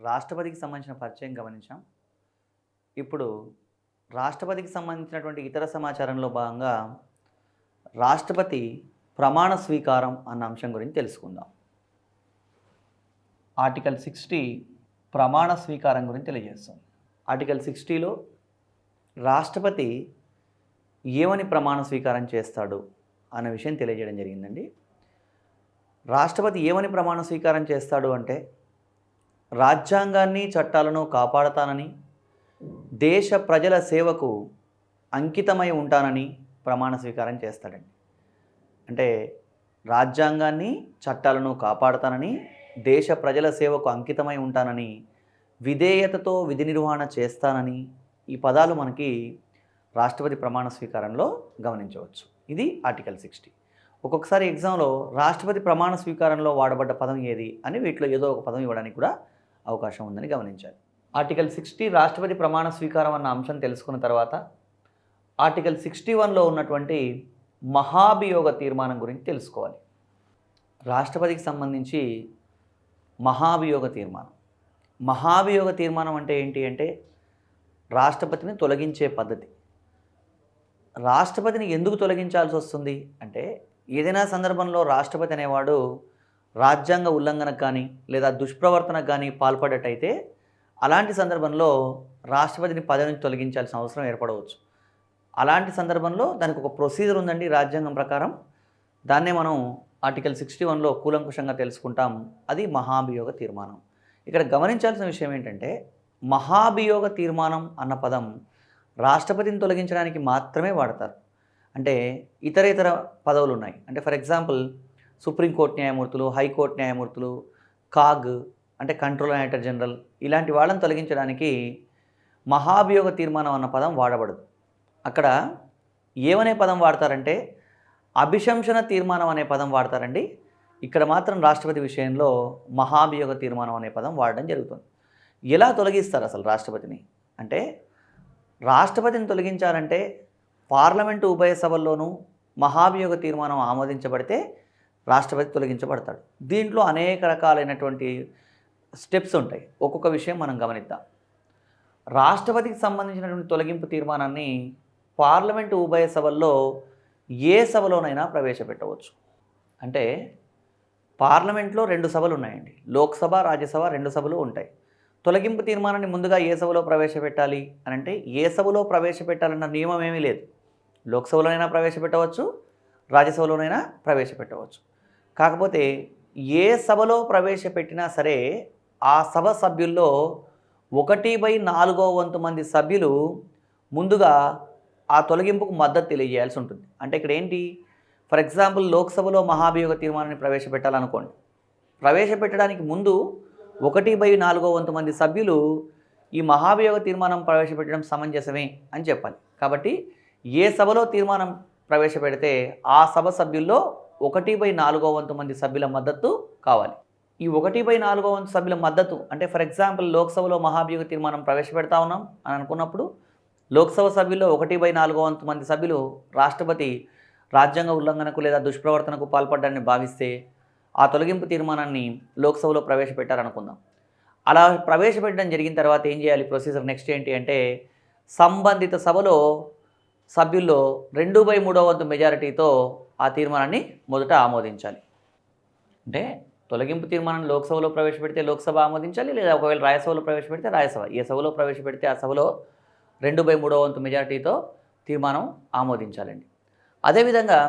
రాష్ట్రపతికి సంబంధించిన పరిచయం గమనించాం. ఇప్పుడు రాష్ట్రపతికి సంబంధించినటువంటి ఇతర సమాచారంలో భాగంగా రాష్ట్రపతి ప్రమాణ స్వీకారం అన్న అంశం గురించి తెలుసుకుందాం. ఆర్టికల్ 60 ప్రమాణ స్వీకారం గురించి తెలియజేస్తుంది. ఆర్టికల్ 60లో రాష్ట్రపతి ఏమని ప్రమాణ స్వీకారం చేస్తాడు అన్న విషయం తెలియజేయడం జరిగిందండి. రాష్ట్రపతి ఏమని ప్రమాణ స్వీకారం చేస్తాడు అంటే, రాజ్యాంగాన్ని చట్టాలను కాపాడతానని, దేశ ప్రజల సేవకు అంకితమై ఉంటానని ప్రమాణ స్వీకారం చేస్తాడండి. అంటే రాజ్యాంగాన్ని చట్టాలను కాపాడతానని, దేశ ప్రజల సేవకు అంకితమై ఉంటానని, విధేయతతో విధి నిర్వహణ చేస్తానని ఈ పదాలు మనకి రాష్ట్రపతి ప్రమాణ స్వీకారంలో గమనించవచ్చు. ఇది ఆర్టికల్ 60. ఒక్కొక్కసారి ఎగ్జామ్లో రాష్ట్రపతి ప్రమాణ స్వీకారంలో వాడబడ్డ పదం ఏది అని వీటిలో ఏదో ఒక పదం ఇవ్వడానికి కూడా అవకాశం ఉందని గమనించాలి. ఆర్టికల్ 60 రాష్ట్రపతి ప్రమాణ స్వీకారం అన్న అంశం తెలుసుకున్న తర్వాత ఆర్టికల్ 61లో ఉన్నటువంటి మహాభియోగ తీర్మానం గురించి తెలుసుకోవాలి. రాష్ట్రపతికి సంబంధించి మహాభియోగ తీర్మానం. మహాభియోగ తీర్మానం అంటే ఏంటి అంటే, రాష్ట్రపతిని తొలగించే పద్ధతి. రాష్ట్రపతిని ఎందుకు తొలగించాల్సి వస్తుంది అంటే, ఏదైనా సందర్భంలో రాష్ట్రపతి అనేవాడు రాజ్యాంగ ఉల్లంఘనకు కానీ లేదా దుష్ప్రవర్తనకు కానీ పాల్పడేటైతే అలాంటి సందర్భంలో రాష్ట్రపతిని పదవి నుంచి తొలగించాల్సిన అవసరం ఏర్పడవచ్చు. అలాంటి సందర్భంలో దానికి ఒక ప్రొసీజర్ ఉందండి రాజ్యాంగం ప్రకారం. దాన్నే మనం ఆర్టికల్ 61లో కూలంకుషంగా తెలుసుకుంటాం. అది మహాభియోగ తీర్మానం. ఇక్కడ గమనించాల్సిన విషయం ఏంటంటే, మహాభియోగ తీర్మానం అన్న పదం రాష్ట్రపతిని తొలగించడానికి మాత్రమే వాడతారు. అంటే ఇతర పదవులు ఉన్నాయి. అంటే ఫర్ ఎగ్జాంపుల్ సుప్రీంకోర్టు న్యాయమూర్తులు, హైకోర్టు న్యాయమూర్తులు, కాగ్ అంటే కంట్రోలర్ డైరెక్టర్ జనరల్, ఇలాంటి వాళ్ళని తొలగించడానికి మహాభియోగ తీర్మానం అన్న పదం వాడబడదు. అక్కడ ఏమనే పదం వాడతారంటే అభిశంసన తీర్మానం అనే పదం వాడతారండి. ఇక్కడ మాత్రం రాష్ట్రపతి విషయంలో మహాభియోగ తీర్మానం అనే పదం వాడడం జరుగుతుంది. ఎలా తొలగిస్తారు అసలు రాష్ట్రపతిని అంటే, రాష్ట్రపతిని తొలగించాలంటే పార్లమెంటు ఉభయ సభల్లోనూ మహాభియోగ తీర్మానం ఆమోదించబడితే రాష్ట్రపతి తొలగించబడతాడు. దీంట్లో అనేక రకాలైనటువంటి స్టెప్స్ ఉంటాయి. ఒక్కొక్క విషయం మనం గమనిద్దాం. రాష్ట్రపతికి సంబంధించినటువంటి తొలగింపు తీర్మానాన్ని పార్లమెంటు ఉభయ సభల్లో ఏ సభలోనైనా ప్రవేశపెట్టవచ్చు. అంటే పార్లమెంట్లో 2 సభలు ఉన్నాయండి. లోక్సభ, రాజ్యసభ 2 సభలు ఉంటాయి. తొలగింపు తీర్మానాన్ని ముందుగా ఏ సభలో ప్రవేశపెట్టాలి అని అంటే, ఏ సభలో ప్రవేశపెట్టాలన్న నియమం ఏమీ లేదు. లోక్సభలోనైనా ప్రవేశపెట్టవచ్చు, రాజ్యసభలోనైనా ప్రవేశపెట్టవచ్చు. కాకపోతే ఏ సభలో ప్రవేశపెట్టినా సరే ఆ సభ సభ్యుల్లో 1/4వ వంతు మంది సభ్యులు ముందుగా ఆ తొలగింపుకు మద్దతు తెలియజేయాల్సి ఉంటుంది. అంటే ఇక్కడ ఏంటి, ఫర్ ఎగ్జాంపుల్ లోక్సభలో మహాభియోగ తీర్మానాన్ని ప్రవేశపెట్టాలనుకోండి. ప్రవేశపెట్టడానికి ముందు 1/4వ వంతు మంది సభ్యులు ఈ మహాభియోగ తీర్మానం ప్రవేశపెట్టడం సమంజసమే అని చెప్పాలి. కాబట్టి ఏ సభలో తీర్మానం ప్రవేశపెడితే ఆ సభ సభ్యుల్లో 1/4వ వంతు మంది సభ్యుల మద్దతు కావాలి. ఈ 1/4వ వంతు సభ్యుల మద్దతు అంటే ఫర్ ఎగ్జాంపుల్ లోక్సభలో మహాభియోగ తీర్మానం ప్రవేశపెడతా ఉన్నాం అని అనుకున్నప్పుడు, లోక్సభ సభ్యుల్లో 1/4వ వంతు మంది సభ్యులు రాష్ట్రపతి రాజ్యాంగ ఉల్లంఘనకు లేదా దుష్ప్రవర్తనకు పాల్పడ్డాన్ని భావిస్తే ఆ తొలగింపు తీర్మానాన్ని లోక్సభలో ప్రవేశపెట్టారనుకుందాం. అలా ప్రవేశపెట్టడం జరిగిన తర్వాత ఏం చేయాలి, ప్రొసీజర్ నెక్స్ట్ ఏంటి అంటే, సంబంధిత సభలో సభ్యుల్లో 2/3వ వంతు మెజారిటీతో ఆ తీర్మానాన్ని మొదట ఆమోదించాలి. అంటే తొలగింపు తీర్మానాన్ని లోక్సభలో ప్రవేశపెడితే లోక్సభ ఆమోదించాలి, లేదా ఒకవేళ రాజ్యసభలో ప్రవేశపెడితే రాజ్యసభ. ఏ సభలో ప్రవేశపెడితే ఆ సభలో 2/3వ వంతు మెజారిటీతో తీర్మానం ఆమోదించాలండి. అదేవిధంగా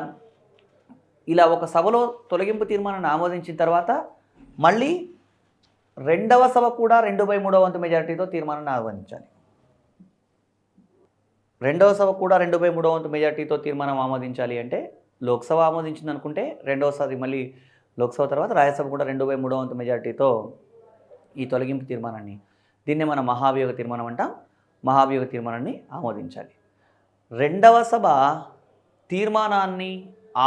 ఇలా ఒక సభలో తొలగింపు తీర్మానాన్ని ఆమోదించిన తర్వాత మళ్ళీ రెండవ సభ కూడా 2/3వ వంతు మెజారిటీతో తీర్మానాన్ని ఆమోదించాలి. రెండవ సభ కూడా 2/3వ వంతు మెజారిటీతో తీర్మానం ఆమోదించాలి అంటే, లోక్సభ ఆమోదించింది అనుకుంటే రెండవసారి మళ్ళీ లోక్సభ తర్వాత రాజ్యసభ కూడా 2/3వ వంతు మెజారిటీతో ఈ తొలగింపు తీర్మానాన్ని, దీన్నే మనం మహాభియోగ తీర్మానం అంటాం, మహాభియోగ తీర్మానాన్ని ఆమోదించాలి. రెండవ సభ తీర్మానాన్ని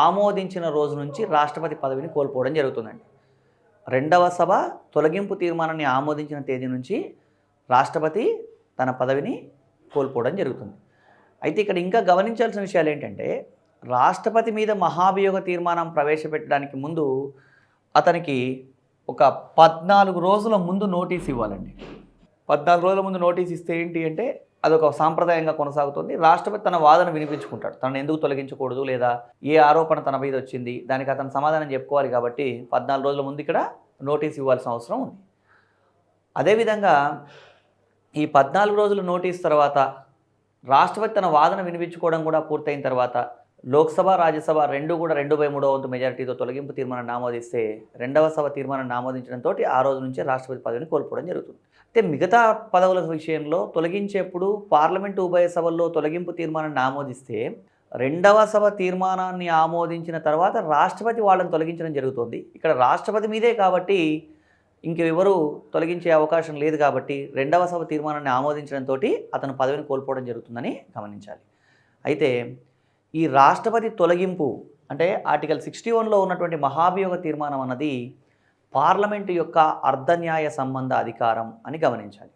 ఆమోదించిన రోజు నుంచి రాష్ట్రపతి పదవిని కోల్పోవడం జరుగుతుందండి. రెండవ సభ తొలగింపు తీర్మానాన్ని ఆమోదించిన తేదీ నుంచి రాష్ట్రపతి తన పదవిని కోల్పోవడం జరుగుతుంది. అయితే ఇక్కడ ఇంకా గమనించాల్సిన విషయాలు ఏంటంటే, రాష్ట్రపతి మీద మహాభియోగ తీర్మానం ప్రవేశపెట్టడానికి ముందు అతనికి ఒక 14 రోజుల ముందు నోటీస్ ఇవ్వాలండి. 14 రోజుల ముందు నోటీస్ ఇస్తే ఏంటి అంటే అదొక సాంప్రదాయంగా కొనసాగుతుంది. రాష్ట్రపతి తన వాదన వినిపించుకుంటాడు. తనను ఎందుకు తొలగించకూడదు లేదా ఏ ఆరోపణ తన మీద వచ్చింది దానికి అతను సమాధానం చెప్పుకోవాలి కాబట్టి 14 రోజుల ముందు ఇక్కడ నోటీస్ ఇవ్వాల్సిన అవసరం ఉంది. అదేవిధంగా ఈ 14 రోజుల నోటీస్ తర్వాత రాష్ట్రపతి తన వాదన వినిపించుకోవడం కూడా పూర్తయిన తర్వాత లోక్సభ రాజ్యసభ రెండు కూడా 2/3 వంతు మెజారిటీతో తొలగింపు తీర్మానాన్ని ఆమోదిస్తే రెండవ సభ తీర్మానాన్ని ఆమోదించడంతో ఆ రోజు నుంచే రాష్ట్రపతి పదవిని కోల్పోవడం జరుగుతుంది. అయితే మిగతా పదవుల విషయంలో తొలగించేప్పుడు పార్లమెంటు ఉభయ సభల్లో తొలగింపు తీర్మానాన్ని ఆమోదిస్తే రెండవ సభ తీర్మానాన్ని ఆమోదించిన తర్వాత రాష్ట్రపతి వాళ్ళని తొలగించడం జరుగుతుంది. ఇక్కడ రాష్ట్రపతి మీదే కాబట్టి ఇంకెవరు తొలగించే అవకాశం లేదు కాబట్టి రెండవ సభ తీర్మానాన్ని ఆమోదించడంతో అతను పదవిని కోల్పోవడం జరుగుతుందని గమనించాలి. అయితే ఈ రాష్ట్రపతి తొలగింపు అంటే ఆర్టికల్ 61లో ఉన్నటువంటి మహాభియోగ తీర్మానం అన్నది పార్లమెంటు యొక్క అర్ధన్యాయ సంబంధ అధికారం అని గమనించాలి.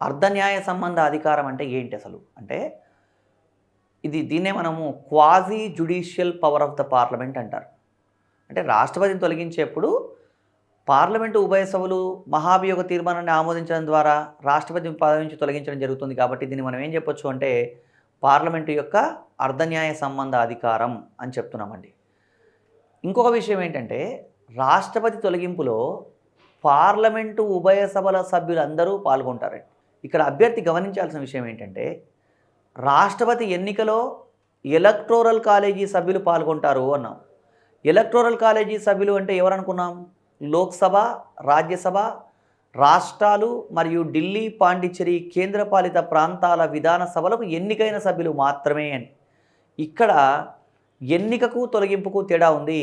అర్ధన్యాయ సంబంధ అధికారం అంటే ఏంటి అసలు అంటే దీన్నే మనము quasi judicial power of the parliament అంటారు. అంటే రాష్ట్రపతిని తొలగించేప్పుడు పార్లమెంటు ఉభయ సభలు మహాభియోగ తీర్మానాన్ని ఆమోదించడం ద్వారా రాష్ట్రపతి పదవి నుంచి తొలగించడం జరుగుతుంది కాబట్టి దీన్ని మనం ఏం చెప్పొచ్చు అంటే పార్లమెంటు యొక్క అర్ధన్యాయ సంబంధ అధికారం అని చెప్తున్నామండి. ఇంకొక విషయం ఏంటంటే రాష్ట్రపతి తొలగింపులో పార్లమెంటు ఉభయ సభల సభ్యులందరూ పాల్గొంటారండి. ఇక్కడ అభ్యర్థి గమనించాల్సిన విషయం ఏంటంటే రాష్ట్రపతి ఎన్నికలో ఎలక్టోరల్ కాలేజీ సభ్యులు పాల్గొంటారు అన్నాం. ఎలక్టోరల్ కాలేజీ సభ్యులు అంటే ఎవరనుకున్నాం? లోక్సభ, రాజ్యసభ, రాష్ట్రాలు మరియు ఢిల్లీ, పాండిచ్చేరి కేంద్రపాలిత ప్రాంతాల విధాన సభలకు ఎన్నికైన సభ్యులు మాత్రమే అని. ఇక్కడ ఎన్నికకు తొలగింపుకు తేడా ఉంది.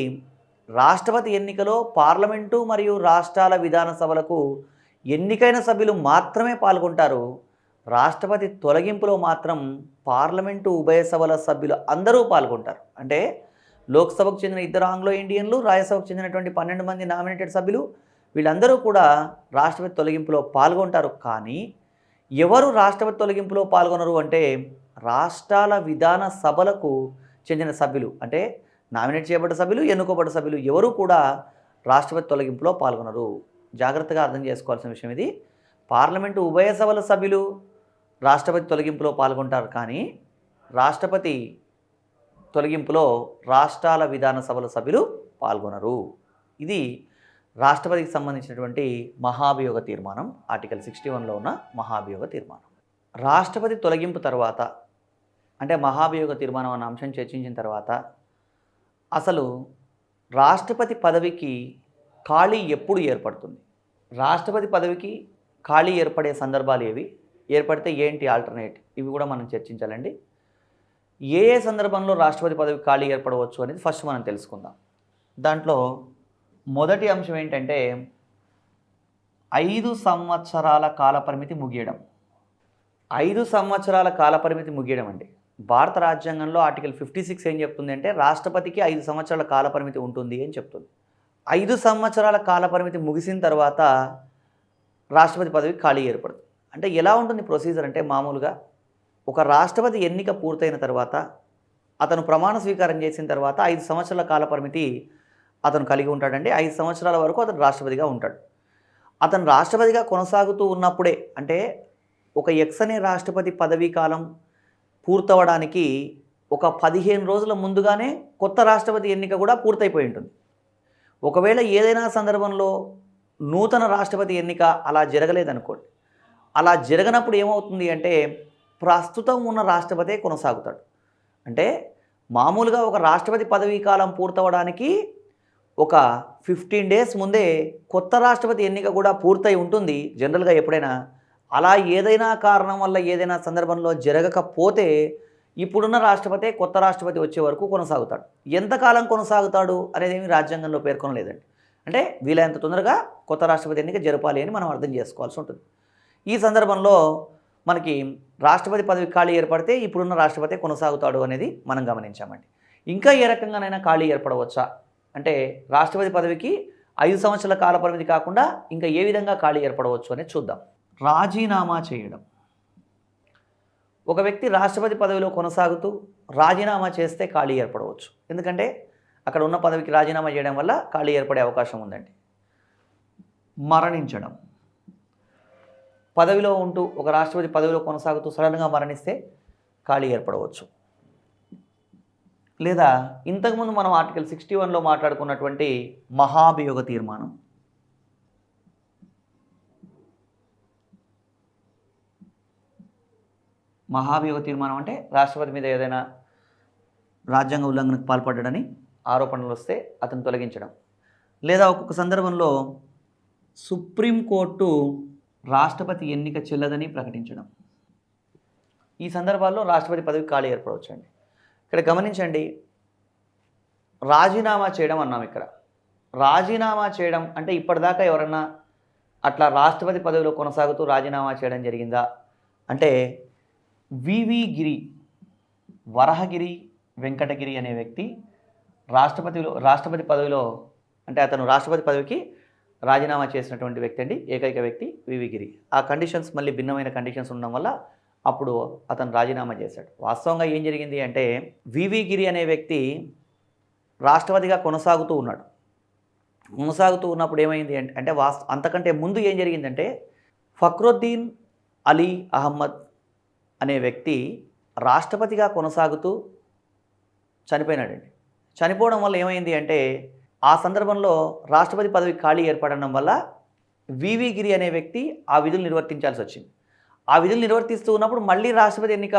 రాష్ట్రపతి ఎన్నికలో పార్లమెంటు మరియు రాష్ట్రాల విధాన సభలకు ఎన్నికైన సభ్యులు మాత్రమే పాల్గొంటారు. రాష్ట్రపతి తొలగింపులో మాత్రం పార్లమెంటు ఉభయ సభల సభ్యులు అందరూ పాల్గొంటారు. అంటే లోక్సభకు చెందిన 2 ఆంగ్లో ఇండియన్లు, రాజ్యసభకు చెందినటువంటి 12 మంది నామినేటెడ్ సభ్యులు వీళ్ళందరూ కూడా రాష్ట్రపతి తొలగింపులో పాల్గొంటారు. కానీ ఎవరు రాష్ట్రపతి తొలగింపులో పాల్గొనరు అంటే రాష్ట్రాల విధాన సభలకు చెందిన సభ్యులు అంటే నామినేట్ చేయబడ్డ సభ్యులు, ఎన్నుకోబడ్డ సభ్యులు ఎవరు కూడా రాష్ట్రపతి తొలగింపులో పాల్గొనరు. జాగ్రత్తగా అర్థం చేసుకోవాల్సిన విషయం ఇది. పార్లమెంటు ఉభయ సభల సభ్యులు రాష్ట్రపతి తొలగింపులో పాల్గొంటారు కానీ రాష్ట్రపతి తొలగింపులో రాష్ట్రాల విధాన సభల సభ్యులు పాల్గొనరు. ఇది రాష్ట్రపతికి సంబంధించినటువంటి మహాభియోగ తీర్మానం, ఆర్టికల్ 61లో ఉన్న మహాభియోగ తీర్మానం. రాష్ట్రపతి తొలగింపు తర్వాత అంటే మహాభియోగ తీర్మానం అన్న అంశం చర్చించిన తర్వాత అసలు రాష్ట్రపతి పదవికి ఖాళీ ఎప్పుడు ఏర్పడుతుంది? రాష్ట్రపతి పదవికి ఖాళీ ఏర్పడే సందర్భాలు ఏవి, ఏర్పడితే ఏంటి ఆల్టర్నేట్, ఇవి కూడా మనం చర్చించాలండి. ఏ ఏ సందర్భంలో రాష్ట్రపతి పదవి ఖాళీ ఏర్పడవచ్చు అనేది ఫస్ట్ మనం తెలుసుకుందాం. దాంట్లో మొదటి అంశం ఏంటంటే 5 సంవత్సరాల కాలపరిమితి ముగియడం. 5 సంవత్సరాల కాలపరిమితి ముగియడం అండి. భారత రాజ్యాంగంలో ఆర్టికల్ 56 ఏం చెప్తుంది అంటే రాష్ట్రపతికి 5 సంవత్సరాల కాలపరిమితి ఉంటుంది అని చెప్తుంది. 5 సంవత్సరాల కాలపరిమితి ముగిసిన తర్వాత రాష్ట్రపతి పదవికి ఖాళీ ఏర్పడుతుంది. అంటే ఎలా ఉంటుంది ప్రొసీజర్ అంటే మామూలుగా ఒక రాష్ట్రపతి ఎన్నిక పూర్తయిన తర్వాత అతను ప్రమాణ స్వీకారం చేసిన తర్వాత 5 సంవత్సరాల కాలపరిమితి అతను కలిగి ఉంటాడండి. 5 సంవత్సరాల వరకు అతను రాష్ట్రపతిగా ఉంటాడు. అతను రాష్ట్రపతిగా కొనసాగుతూ ఉన్నప్పుడే అంటే ఒక ఎక్స్ అనే రాష్ట్రపతి పదవీ కాలం పూర్తవడానికి ఒక 15 రోజుల ముందుగానే కొత్త రాష్ట్రపతి ఎన్నిక కూడా పూర్తయిపోయి ఉంటుంది. ఒకవేళ ఏదైనా సందర్భంలో నూతన రాష్ట్రపతి ఎన్నిక అలా జరగలేదనుకోండి, అలా జరగనప్పుడు ఏమవుతుంది అంటే ప్రస్తుతం ఉన్న రాష్ట్రపతే కొనసాగుతాడు. అంటే మామూలుగా ఒక రాష్ట్రపతి పదవీ కాలం పూర్తవడానికి ఒక 15 డేస్ ముందే కొత్త రాష్ట్రపతి ఎన్నిక కూడా పూర్తయి ఉంటుంది జనరల్గా ఎప్పుడైనా. అలా ఏదైనా కారణం వల్ల ఏదైనా సందర్భంలో జరగకపోతే ఇప్పుడున్న రాష్ట్రపతే కొత్త రాష్ట్రపతి వచ్చే వరకు కొనసాగుతాడు. ఎంతకాలం కొనసాగుతాడు అనేది ఏమి రాజ్యాంగంలో పేర్కొనలేదండి. అంటే వీలైనంత తొందరగా కొత్త రాష్ట్రపతి ఎన్నిక జరపాలి అని మనం అర్థం చేసుకోవాల్సి ఉంటుంది. ఈ సందర్భంలో మనకి రాష్ట్రపతి పదవి ఖాళీ ఏర్పడితే ఇప్పుడున్న రాష్ట్రపతి కొనసాగుతాడు అనేది మనం గమనించామండి. ఇంకా ఏ రకంగానైనా ఖాళీ ఏర్పడవచ్చా అంటే రాష్ట్రపతి పదవికి 5 సంవత్సరాల కాల పరిమితి కాకుండా ఇంకా ఏ విధంగా ఖాళీ ఏర్పడవచ్చు అనేది చూద్దాం. రాజీనామా చేయడం. ఒక వ్యక్తి రాష్ట్రపతి పదవిలో కొనసాగుతూ రాజీనామా చేస్తే ఖాళీ ఏర్పడవచ్చు. ఎందుకంటే అక్కడ ఉన్న పదవికి రాజీనామా చేయడం వల్ల ఖాళీ ఏర్పడే అవకాశం ఉందండి. మరణించడం. పదవిలో ఉంటూ ఒక రాష్ట్రపతి పదవిలో కొనసాగుతూ సడన్గా మరణిస్తే ఖాళీ ఏర్పడవచ్చు. లేదా ఇంతకుముందు మనం ఆర్టికల్ 61లో మాట్లాడుకున్నటువంటి మహాభియోగ తీర్మానం. మహాభియోగ తీర్మానం అంటే రాష్ట్రపతి మీద ఏదైనా రాజ్యాంగ ఉల్లంఘనకు పాల్పడ్డాడని ఆరోపణలు వస్తే అతను తొలగించడం. లేదా ఒక్కొక్క సందర్భంలో సుప్రీంకోర్టు రాష్ట్రపతి ఎన్నిక చెల్లదని ప్రకటించడం. ఈ సందర్భాల్లో రాష్ట్రపతి పదవి ఖాళీ ఏర్పడవచ్చండి. ఇక్కడ గమనించండి, రాజీనామా చేయడం అన్నాం. ఇక్కడ రాజీనామా చేయడం అంటే ఇప్పటిదాకా ఎవరన్నా అట్లా రాష్ట్రపతి పదవిలో కొనసాగుతూ రాజీనామా చేయడం జరిగిందా అంటే వివి వరహగిరి వెంకటగిరి అనే వ్యక్తి రాష్ట్రపతి పదవిలో అంటే అతను రాష్ట్రపతి పదవికి రాజీనామా చేసినటువంటి వ్యక్తి అండి, ఏకైక వ్యక్తి వివి. ఆ కండిషన్స్ మళ్ళీ భిన్నమైన కండిషన్స్ ఉండడం వల్ల అప్పుడు అతను రాజీనామా చేశాడు. వాస్తవంగా ఏం జరిగింది అంటే వివి అనే వ్యక్తి రాష్ట్రపతిగా కొనసాగుతూ ఉన్నాడు. కొనసాగుతూ ఉన్నప్పుడు ఏమైంది అంటే అంతకంటే ముందు ఏం జరిగిందంటే ఫక్రుద్దీన్ అలీ అహ్మద్ అనే వ్యక్తి రాష్ట్రపతిగా కొనసాగుతూ చనిపోయినాడండి. చనిపోవడం వల్ల ఏమైంది అంటే ఆ సందర్భంలో రాష్ట్రపతి పదవి ఖాళీ ఏర్పడడం వల్ల వివి అనే వ్యక్తి ఆ విధులు నిర్వర్తించాల్సి వచ్చింది. ఆ విధులు నిర్వర్తిస్తూ ఉన్నప్పుడు మళ్ళీ రాష్ట్రపతి ఎన్నిక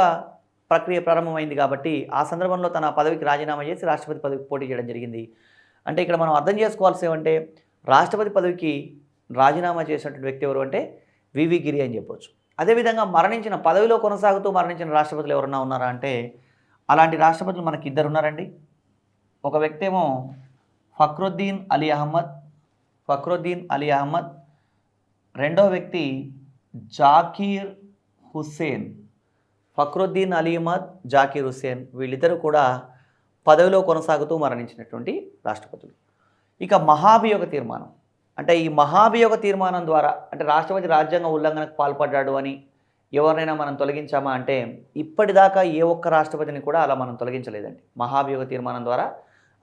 ప్రక్రియ ప్రారంభమైంది కాబట్టి ఆ సందర్భంలో తన పదవికి రాజీనామా చేసి రాష్ట్రపతి పదవికి పోటీ చేయడం జరిగింది. అంటే ఇక్కడ మనం అర్థం చేసుకోవాల్సి ఏమంటే రాష్ట్రపతి పదవికి రాజీనామా చేసినటువంటి వ్యక్తి ఎవరు అంటే వివి అని చెప్పవచ్చు. అదేవిధంగా మరణించిన పదవిలో కొనసాగుతూ మరణించిన రాష్ట్రపతులు ఎవరన్నా ఉన్నారా అంటే అలాంటి రాష్ట్రపతులు మనకి ఇద్దరు ఉన్నారండి. ఒక వ్యక్తి ఏమో ఫక్రుద్దీన్ అలీ అహ్మద్, రెండో వ్యక్తి జాకీర్ హుస్సేన్. ఫక్రుద్దీన్ అలీ అహ్మద్, జాకీర్ హుస్సేన్ వీళ్ళిద్దరూ కూడా పదవిలో కొనసాగుతూ మరణించినటువంటి రాష్ట్రపతులు. ఇక మహాభియోగ తీర్మానం అంటే ఈ మహాభియోగ తీర్మానం ద్వారా అంటే రాష్ట్రపతి రాజ్యాంగ ఉల్లంఘనకు పాల్పడ్డాడు అని ఎవరినైనా మనం తొలగించామా అంటే ఇప్పటిదాకా ఏ ఒక్క రాష్ట్రపతిని కూడా అలా మనం తొలగించలేదండి. మహాభియోగ తీర్మానం ద్వారా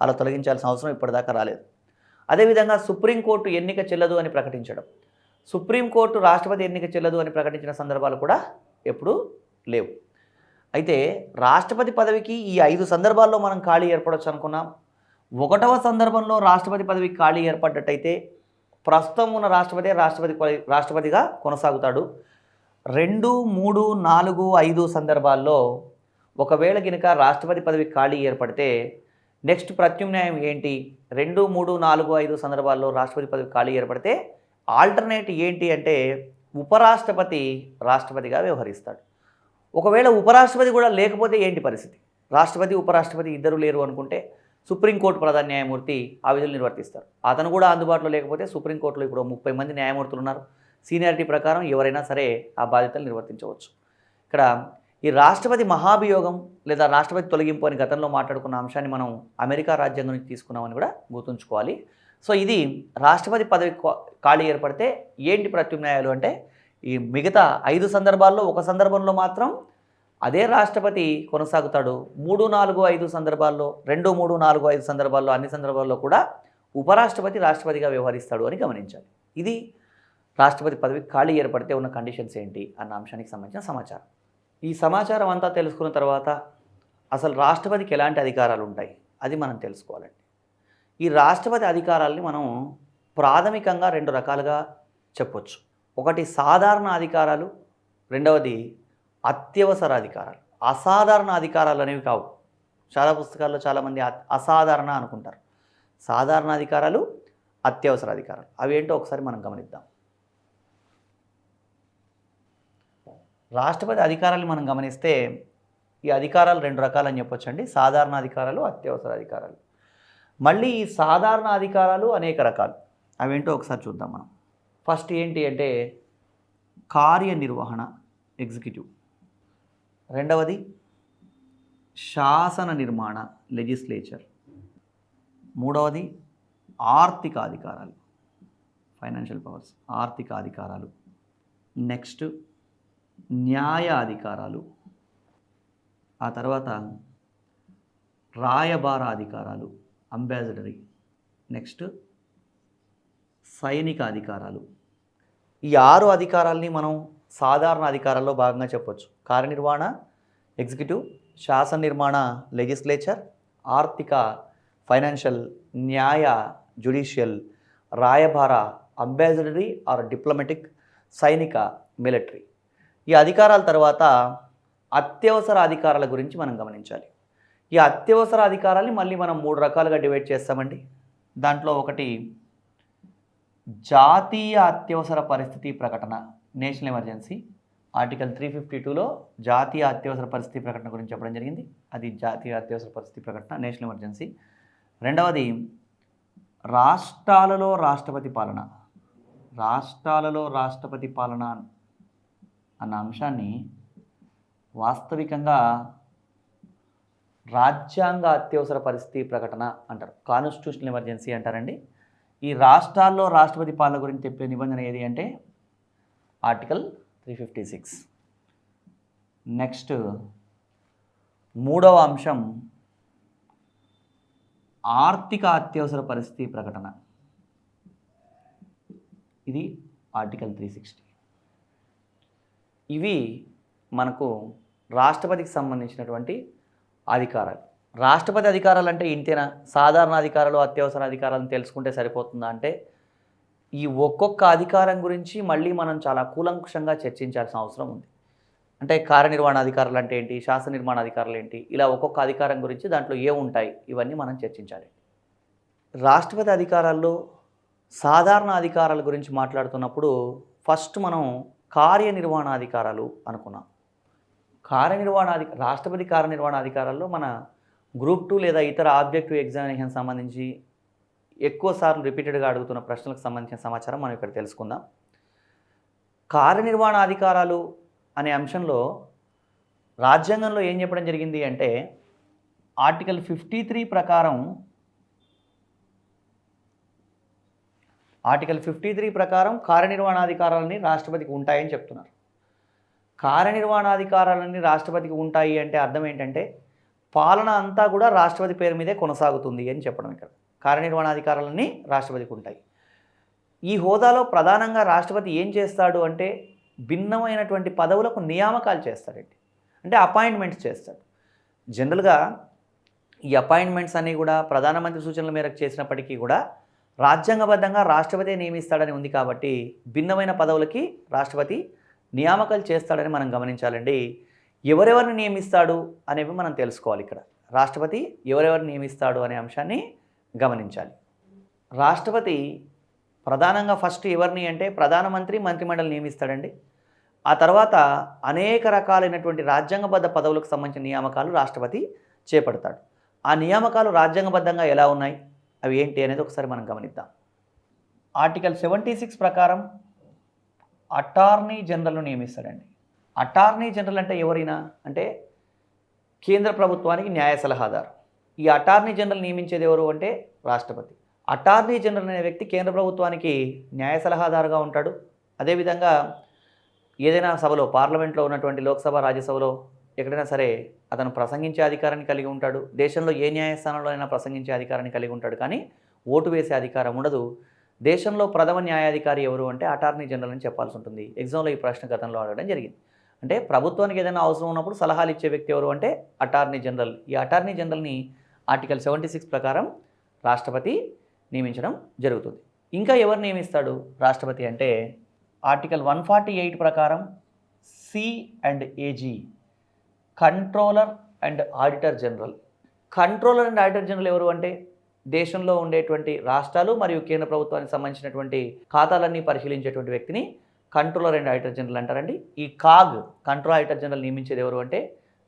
అలా తొలగించాల్సిన అవసరం ఇప్పటిదాకా రాలేదు. అదేవిధంగా సుప్రీంకోర్టు ఎన్నిక చెల్లదు అని ప్రకటించడం. సుప్రీంకోర్టు రాష్ట్రపతి ఎన్నిక చెల్లదు అని ప్రకటించిన సందర్భాలు కూడా ఎప్పుడూ లేవు. అయితే రాష్ట్రపతి పదవికి ఈ 5 సందర్భాల్లో మనం ఖాళీ ఏర్పడవచ్చు అనుకున్నాం. 1వ సందర్భంలో రాష్ట్రపతి పదవికి ఖాళీ ఏర్పడ్డట్టయితే ప్రస్తుతం ఉన్న రాష్ట్రపతిగా కొనసాగుతాడు. 2, 3, 4, 5 సందర్భాల్లో ఒకవేళ గినక రాష్ట్రపతి పదవికి ఖాళీ ఏర్పడితే నెక్స్ట్ ప్రత్యామ్నాయం ఏంటి? 2, 3, 4, 5 సందర్భాల్లో రాష్ట్రపతి పదవి ఖాళీ ఏర్పడితే ఆల్టర్నేట్ ఏంటి అంటే ఉపరాష్ట్రపతి రాష్ట్రపతిగా వ్యవహరిస్తాడు. ఒకవేళ ఉపరాష్ట్రపతి కూడా లేకపోతే ఏంటి పరిస్థితి? రాష్ట్రపతి ఉపరాష్ట్రపతి ఇద్దరు లేరు అనుకుంటే సుప్రీంకోర్టు ప్రధాన న్యాయమూర్తి ఆ విధులు నిర్వర్తిస్తారు. అతను కూడా అందుబాటులో లేకపోతే సుప్రీంకోర్టులో ఇప్పుడు 30 మంది న్యాయమూర్తులు ఉన్నారు. సీనియారిటీ ప్రకారం ఎవరైనా సరే ఆ బాధ్యతలు నిర్వర్తించవచ్చు. ఇక్కడ ఈ రాష్ట్రపతి మహాభియోగం లేదా రాష్ట్రపతి తొలగింపు అని గతంలో మాట్లాడుకున్న అంశాన్ని మనం అమెరికా రాజ్యాంగం నుంచి తీసుకున్నామని కూడా గుర్తుంచుకోవాలి. సో ఇది రాష్ట్రపతి పదవి ఖాళీ ఏర్పడితే ఏంటి ప్రత్యామ్నాయాలు అంటే ఈ మిగతా 5 సందర్భాల్లో ఒక సందర్భంలో మాత్రం అదే రాష్ట్రపతి కొనసాగుతాడు. 3, 4, 5 సందర్భాల్లో 2, 3, 4, 5 సందర్భాల్లో అన్ని సందర్భాల్లో కూడా ఉపరాష్ట్రపతి రాష్ట్రపతిగా వ్యవహరిస్తాడు అని గమనించాలి. ఇది రాష్ట్రపతి పదవి ఖాళీ ఏర్పడితే ఉన్న కండిషన్స్ ఏంటి అన్న అంశానికి సంబంధించిన సమాచారం. ఈ సమాచారం అంతా తెలుసుకున్న తర్వాత అసలు రాష్ట్రపతికి ఎలాంటి అధికారాలు ఉంటాయి అది మనం తెలుసుకోవాలండి. ఈ రాష్ట్రపతి అధికారాలని మనం ప్రాథమికంగా 2 రకాలుగా చెప్పొచ్చు. ఒకటి సాధారణ అధికారాలు, రెండవది అత్యవసర అధికారాలు. అసాధారణ అధికారాలు అనేవి కావు. చాలా పుస్తకాల్లో చాలామంది అసాధారణ అనుకుంటారు. సాధారణ అధికారాలు, అత్యవసర అధికారాలు అవి ఏంటో ఒకసారి మనం గమనిద్దాం. రాష్ట్రపతి అధికారాలు మనం గమనిస్తే ఈ అధికారాలు 2 రకాలని చెప్పొచ్చండి. సాధారణ అధికారాలు, అత్యవసర అధికారాలు. మళ్ళీ ఈ సాధారణ అధికారాలు అనేక రకాలు. అవేంటో ఒకసారి చూద్దాం మనం. ఫస్ట్ ఏంటి అంటే కార్యనిర్వహణ ఎగ్జిక్యూటివ్, రెండవది శాసన నిర్మాణ లెజిస్లేచర్, మూడవది ఆర్థిక అధికారాలు ఫైనాన్షియల్ పవర్స్ ఆర్థిక అధికారాలు, నెక్స్ట్ న్యాయ అధికారాలు, ఆ తర్వాత రాయబార అధికారాలు అంబాసిడరీ, నెక్స్ట్ సైనిక అధికారాలు. ఈ 6 అధికారాల్ని మనం సాధారణ అధికారాల్లో భాగంగా చెప్పొచ్చు. కార్యనిర్వహణ ఎగ్జిక్యూటివ్, శాసన నిర్మాణ లెజిస్లేచర్, ఆర్థిక ఫైనాన్షియల్, న్యాయ జ్యుడిషియల్, రాయబార అంబాసిడరీ ఆర్ డిప్లొమాటిక్, సైనిక మిలిటరీ. ఈ అధికారాల తర్వాత అత్యవసర అధికారాల గురించి మనం గమనించాలి. ఈ అత్యవసర అధికారాల్ని మళ్ళీ మనం 3 రకాలుగా డివైడ్ చేస్తామండి. దాంట్లో ఒకటి జాతీయ అత్యవసర పరిస్థితి ప్రకటన, నేషనల్ ఎమర్జెన్సీ. ఆర్టికల్ 352లో జాతీయ అత్యవసర పరిస్థితి ప్రకటన గురించి చెప్పడం జరిగింది. అది జాతీయ అత్యవసర పరిస్థితి ప్రకటన, నేషనల్ ఎమర్జెన్సీ. రెండవది రాష్ట్రాలలో రాష్ట్రపతి పాలన. రాష్ట్రాలలో రాష్ట్రపతి పాలన అన్న అంశాన్ని వాస్తవికంగా రాజ్యాంగ అత్యవసర పరిస్థితి ప్రకటన అంటారు, కాన్స్టిట్యూషనల్ ఎమర్జెన్సీ అంటారండి. ఈ రాష్ట్రాల్లో రాష్ట్రపతి పాలన గురించి చెప్పే నిబంధన ఏది అంటే ఆర్టికల్ 356. నెక్స్ట్ మూడవ అంశం ఆర్థిక అత్యవసర పరిస్థితి ప్రకటన. ఇది ఆర్టికల్ 360. ఇవి మనకు రాష్ట్రపతికి సంబంధించినటువంటి అధికారాలు. రాష్ట్రపతి అధికారాలు అంటే ఇంతేనా, సాధారణ అధికారాలు అత్యవసర అధికారాలను తెలుసుకుంటే సరిపోతుందా అంటే ఈ ఒక్కొక్క అధికారం గురించి మళ్ళీ మనం చాలా కూలంకుషంగా చర్చించాల్సిన అవసరం ఉంది. అంటే కార్యనిర్వహణ అధికారులు అంటే ఏంటి, శాసన నిర్మాణ అధికారులు ఏంటి, ఇలా ఒక్కొక్క అధికారం గురించి దాంట్లో ఏముంటాయి, ఇవన్నీ మనం చర్చించాలి. రాష్ట్రపతి అధికారాల్లో సాధారణ అధికారాల గురించి మాట్లాడుతున్నప్పుడు ఫస్ట్ మనం కార్యనిర్వహణ అధికారాలు అనుకున్నాం. రాష్ట్రపతి కార్యనిర్వహణ అధికారాల్లో మన గ్రూప్ 2 లేదా ఇతర ఆబ్జెక్టివ్ ఎగ్జామినేషన్ సంబంధించి ఎక్కువసార్లు రిపీటెడ్గా అడుగుతున్న ప్రశ్నలకు సంబంధించిన సమాచారం మనం ఇక్కడ తెలుసుకుందాం. కార్యనిర్వహణ అధికారాలు అనే అంశంలో రాజ్యాంగంలో ఏం చెప్పడం జరిగింది అంటే ఆర్టికల్ 53 ప్రకారం కార్యనిర్వహణాధికారాలని రాష్ట్రపతికి ఉంటాయని చెప్తున్నారు. కార్యనిర్వహణాధికారాలన్నీ రాష్ట్రపతికి ఉంటాయి అంటే అర్థం ఏంటంటే పాలన అంతా కూడా రాష్ట్రపతి పేరు మీదే కొనసాగుతుంది అని చెప్పడం. ఇక్కడ కార్యనిర్వహణాధికారాలన్నీ రాష్ట్రపతికి ఉంటాయి. ఈ హోదాలో ప్రధానంగా రాష్ట్రపతి ఏం చేస్తాడు అంటే భిన్నమైనటువంటి పదవులకు నియామకాలు చేస్తాడండి, అంటే అపాయింట్మెంట్స్ చేస్తాడు. జనరల్గా ఈ అపాయింట్మెంట్స్ అన్నీ కూడా ప్రధానమంత్రి సూచనల మేరకు చేసినప్పటికీ కూడా రాజ్యాంగబద్ధంగా రాష్ట్రపతి నియమిస్తాడని ఉంది కాబట్టి భిన్నమైన పదవులకి రాష్ట్రపతి నియామకాలు చేస్తాడని మనం గమనించాలండి. ఎవరెవరిని నియమిస్తాడు అనేవి మనం తెలుసుకోవాలి. ఇక్కడ రాష్ట్రపతి ఎవరెవరిని నియమిస్తాడు అనే అంశాన్ని గమనించాలి. రాష్ట్రపతి ప్రధానంగా ఫస్ట్ ఎవరిని అంటే ప్రధానమంత్రి మంత్రిమండలి నియమిస్తాడండి. ఆ తర్వాత అనేక రకాలైనటువంటి రాజ్యాంగబద్ధ పదవులకు సంబంధించిన నియామకాలు రాష్ట్రపతి చేపడతాడు. ఆ నియామకాలు రాజ్యాంగబద్ధంగా ఎలా ఉన్నాయి, అవి ఏంటి అనేది ఒకసారి మనం గమనిద్దాం. ఆర్టికల్ 76 ప్రకారం అటార్నీ జనరల్ను నియమిస్తాడండి. అటార్నీ జనరల్ అంటే ఎవరైనా అంటే కేంద్ర ప్రభుత్వానికి న్యాయ సలహాదారు. ఈ అటార్నీ జనరల్ నియమించేది ఎవరు అంటే రాష్ట్రపతి. అటార్నీ జనరల్ అనే వ్యక్తి కేంద్ర ప్రభుత్వానికి న్యాయ సలహాదారుగా ఉంటాడు. అదేవిధంగా ఏదైనా సభలో, పార్లమెంట్లో ఉన్నటువంటి లోక్సభ, రాజ్యసభలో ఎక్కడైనా సరే అతను ప్రసంగించే అధికారాన్ని కలిగి ఉంటాడు. దేశంలో ఏ న్యాయస్థానంలో అయినా ప్రసంగించే అధికారాన్ని కలిగి ఉంటాడు, కానీ ఓటు వేసే అధికారం ఉండదు. దేశంలో ప్రథమ న్యాయాధికారి ఎవరు అంటే అటార్నీ జనరల్ అని చెప్పాల్సి ఉంటుంది. ఎగ్జామ్లో ఈ ప్రశ్న గతంలో అడగడం జరిగింది. అంటే ప్రభుత్వానికి ఏదైనా అవసరం ఉన్నప్పుడు సలహాలు ఇచ్చే వ్యక్తి ఎవరు అంటే అటార్నీ జనరల్. ఈ అటార్నీ జనరల్ని ఆర్టికల్ 76 ప్రకారం రాష్ట్రపతి నియమించడం జరుగుతుంది. ఇంకా ఎవరు నియమిస్తాడు రాష్ట్రపతి అంటే ఆర్టికల్ 148 ప్రకారం C&AG, controller and auditor general. Controller and auditor general ఎవరు అంటే దేశంలో ఉండేటువంటి రాష్ట్రాలు మరియు కేంద్ర ప్రభుత్వానికి సంబంధించినటువంటి ఖాతాలన్నీ పరిశీలించేటువంటి వ్యక్తిని కంట్రోలర్ అండ్ ఆడిటర్ జనరల్ అంటారండి. ఈ కంట్రోలర్ ఆడిటర్ జనరల్ నియమించేది ఎవరు అంటే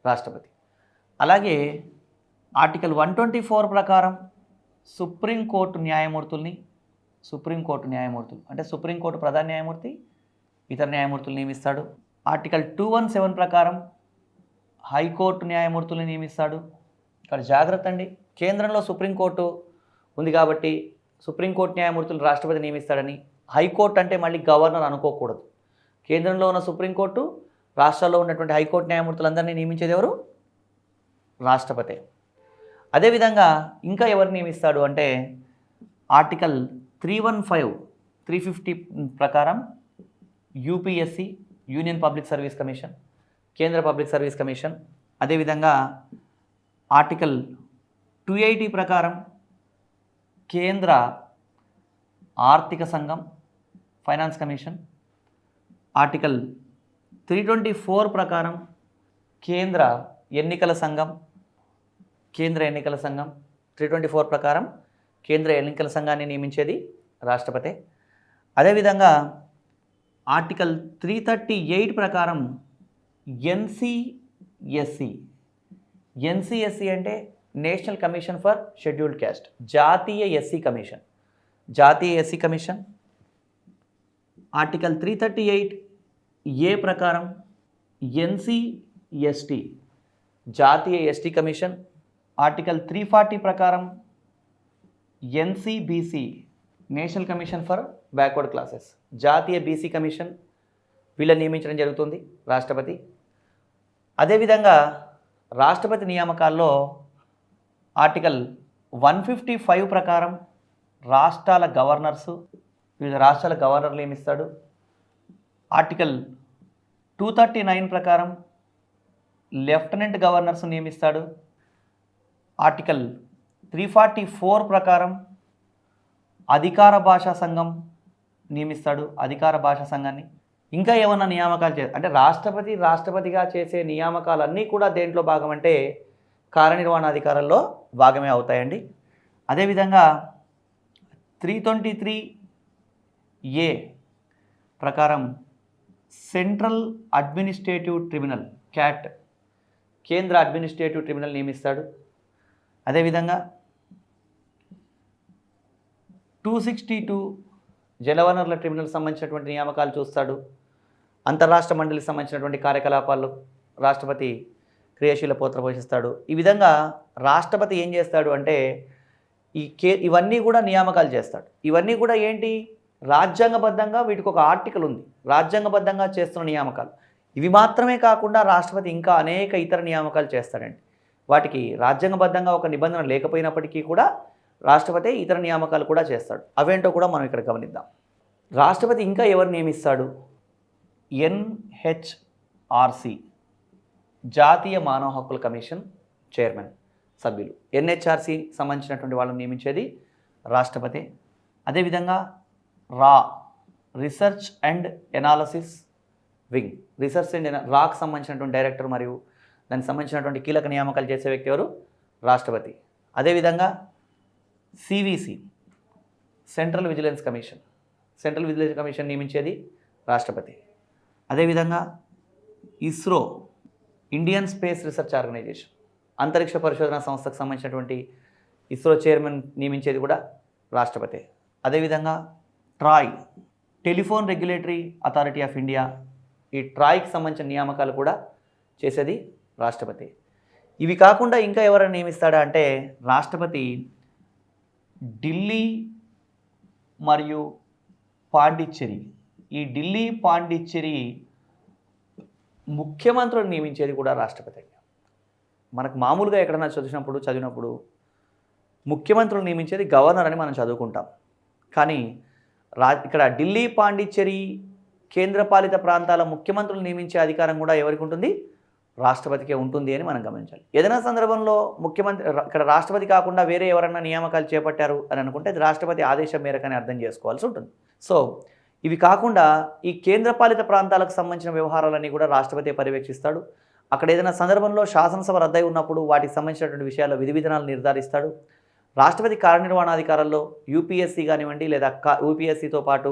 రాష్ట్రపతి. అలాగే ఆర్టికల్ 124 ప్రకారం సుప్రీంకోర్టు న్యాయమూర్తుల్ని, అంటే సుప్రీంకోర్టు ప్రధాన న్యాయమూర్తి, ఇతర న్యాయమూర్తులు నియమిస్తాడు. ఆర్టికల్ 217 ప్రకారం హైకోర్టు న్యాయమూర్తుల్ని నియమిస్తాడు. ఇక్కడ జాగ్రత్త అండి, కేంద్రంలో సుప్రీంకోర్టు ఉంది కాబట్టి సుప్రీంకోర్టు న్యాయమూర్తులు రాష్ట్రపతి నియమిస్తాడని, హైకోర్టు అంటే మళ్ళీ గవర్నర్ అనుకోకూడదు. కేంద్రంలో ఉన్న సుప్రీంకోర్టు, రాష్ట్రాల్లో ఉన్నటువంటి హైకోర్టు న్యాయమూర్తులందరినీ నియమించేది ఎవరు? రాష్ట్రపతి. అదేవిధంగా ఇంకా ఎవరు నియమిస్తాడు అంటే ఆర్టికల్ 315 350 ప్రకారం UPSC, union public service commission, కేంద్ర పబ్లిక్ సర్వీస్ కమిషన్, అదేవిధంగా ఆర్టికల్ 280 ప్రకారం కేంద్ర ఆర్థిక సంఘం, ఫైనాన్స్ కమిషన్, ఆర్టికల్ 324 ప్రకారం కేంద్ర ఎన్నికల సంఘం, 324 ప్రకారం కేంద్ర ఎన్నికల సంఘాన్ని నియమించేది రాష్ట్రపతి. అదేవిధంగా ఆర్టికల్ 338 ప్రకారం ఎన్సిఎస్సి అంటే national commission for scheduled caste, జాతీయ ఎస్సీ కమిషన్. ఆర్టికల్ 338 ప్రకారం ఎన్సిఎస్టి, జాతీయ ఎస్టీ కమిషన్. ఆర్టికల్ 340 ప్రకారం NCBC, national commission for backward classes, జాతీయ బీసీ కమిషన్. వీళ్ళని నియమించడం జరుగుతుంది రాష్ట్రపతి. అదేవిధంగా రాష్ట్రపతి నియామకాల్లో ఆర్టికల్ 155 ప్రకారం రాష్ట్రాల వివిధ రాష్ట్రాల గవర్నర్లు నియమిస్తాడు. ఆర్టికల్ 239 ప్రకారం లెఫ్టినెంట్ గవర్నర్స్ నియమిస్తాడు. ఆర్టికల్ 344 ప్రకారం అధికార భాషా సంఘం నియమిస్తాడు, అధికార భాషా సంఘాన్ని. ఇంకా ఏమన్నా నియామకాలు అంటే రాష్ట్రపతిగా చేసే నియామకాలన్నీ కూడా దేంట్లో భాగం అంటే కార్యనిర్వహణాధికారంలో భాగమే అవుతాయండి. అదేవిధంగా 323A ప్రకారం సెంట్రల్ అడ్మినిస్ట్రేటివ్ ట్రిబ్యునల్, క్యాట్, కేంద్ర అడ్మినిస్ట్రేటివ్ ట్రిబ్యునల్ నియమిస్తాడు. అదేవిధంగా 262 జలవనరుల ట్రిబ్యునల్ సంబంధించినటువంటి నియామకాలు చూస్తాడు. అంతర్రాష్ట్ర మండలికి సంబంధించినటువంటి కార్యకలాపాల్లో రాష్ట్రపతి క్రియాశీల పాత్ర పోషిస్తాడు. ఈ విధంగా రాష్ట్రపతి ఏం చేస్తాడు అంటే ఇవన్నీ కూడా నియామకాలు చేస్తాడు. ఇవన్నీ కూడా ఏంటి, రాజ్యాంగబద్ధంగా వీటికి ఒక ఆర్టికల్ ఉంది, రాజ్యాంగబద్ధంగా చేస్తున్న నియామకాలు. ఇవి మాత్రమే కాకుండా రాష్ట్రపతి ఇంకా అనేక ఇతర నియామకాలు చేస్తాడండి. వాటికి రాజ్యాంగబద్ధంగా ఒక నిబంధన లేకపోయినప్పటికీ కూడా రాష్ట్రపతి ఇతర నియామకాలు కూడా చేస్తాడు. అవేంటో కూడా మనం ఇక్కడ గమనిద్దాం. రాష్ట్రపతి ఇంకా ఎవరు నియమిస్తాడు? ఎన్హెచ్ఆర్సి, జాతీయ మానవ హక్కుల కమిషన్ చైర్మన్, సభ్యులు. ఎన్హెచ్ఆర్సి సంబంధించినటువంటి వాళ్ళని నియమించేది రాష్ట్రపతి. అదేవిధంగా రీసెర్చ్ అండ్ ఎనాలసిస్ వింగ్, రాకు సంబంధించినటువంటి డైరెక్టర్ మరియు దానికి సంబంధించినటువంటి కీలక నియామకాలు చేసే వ్యక్తి ఎవరు? రాష్ట్రపతి. అదేవిధంగా సివిసి, సెంట్రల్ విజిలెన్స్ కమిషన్ నియమించేది రాష్ట్రపతి. అదేవిధంగా ISRO, Indian space research organisation, అంతరిక్ష పరిశోధన సంస్థకు సంబంధించినటువంటి ఇస్రో చైర్మన్ నియమించేది కూడా రాష్ట్రపతి. అదేవిధంగా TRAI, telephone regulatory authority of India, ఈ ట్రాయ్కి సంబంధించిన నియామకాలు కూడా చేసేది రాష్ట్రపతి. ఇవి కాకుండా ఇంకా ఎవరైనా నియమిస్తాడా అంటే రాష్ట్రపతి ఢిల్లీ మరియు పాండిచ్చేరి, ఈ ఢిల్లీ పాండిచ్చేరి ముఖ్యమంత్రులను నియమించేది కూడా రాష్ట్రపతి. మనకు మామూలుగా ఎక్కడన్నా చదివినప్పుడు ముఖ్యమంత్రులు నియమించేది గవర్నర్ అని మనం చదువుకుంటాం. కానీ ఇక్కడ ఢిల్లీ పాండిచ్చేరి కేంద్రపాలిత ప్రాంతాల ముఖ్యమంత్రులు నియమించే అధికారం కూడా ఎవరికి ఉంటుంది? రాష్ట్రపతికే ఉంటుంది అని మనం గమనించాలి. ఏదైనా సందర్భంలో ఇక్కడ రాష్ట్రపతి కాకుండా వేరే ఎవరన్నా నియామకాలు చేపట్టారు అని అనుకుంటే అది రాష్ట్రపతి ఆదేశం మేరకని అర్థం చేసుకోవాల్సి ఉంటుంది. సో ఇవి కాకుండా ఈ కేంద్రపాలిత ప్రాంతాలకు సంబంధించిన వ్యవహారాలన్నీ కూడా రాష్ట్రపతి పర్యవేక్షిస్తాడు. అక్కడ ఏదైనా సందర్భంలో శాసనసభ రద్దై ఉన్నప్పుడు వాటికి సంబంధించినటువంటి విషయాల్లో విధి విధానాలు నిర్ధారిస్తాడు. రాష్ట్రపతి కార్యనిర్వహణాధికారంలో యూపీఎస్సీ కానివ్వండి, లేదా యూపీఎస్సీతో పాటు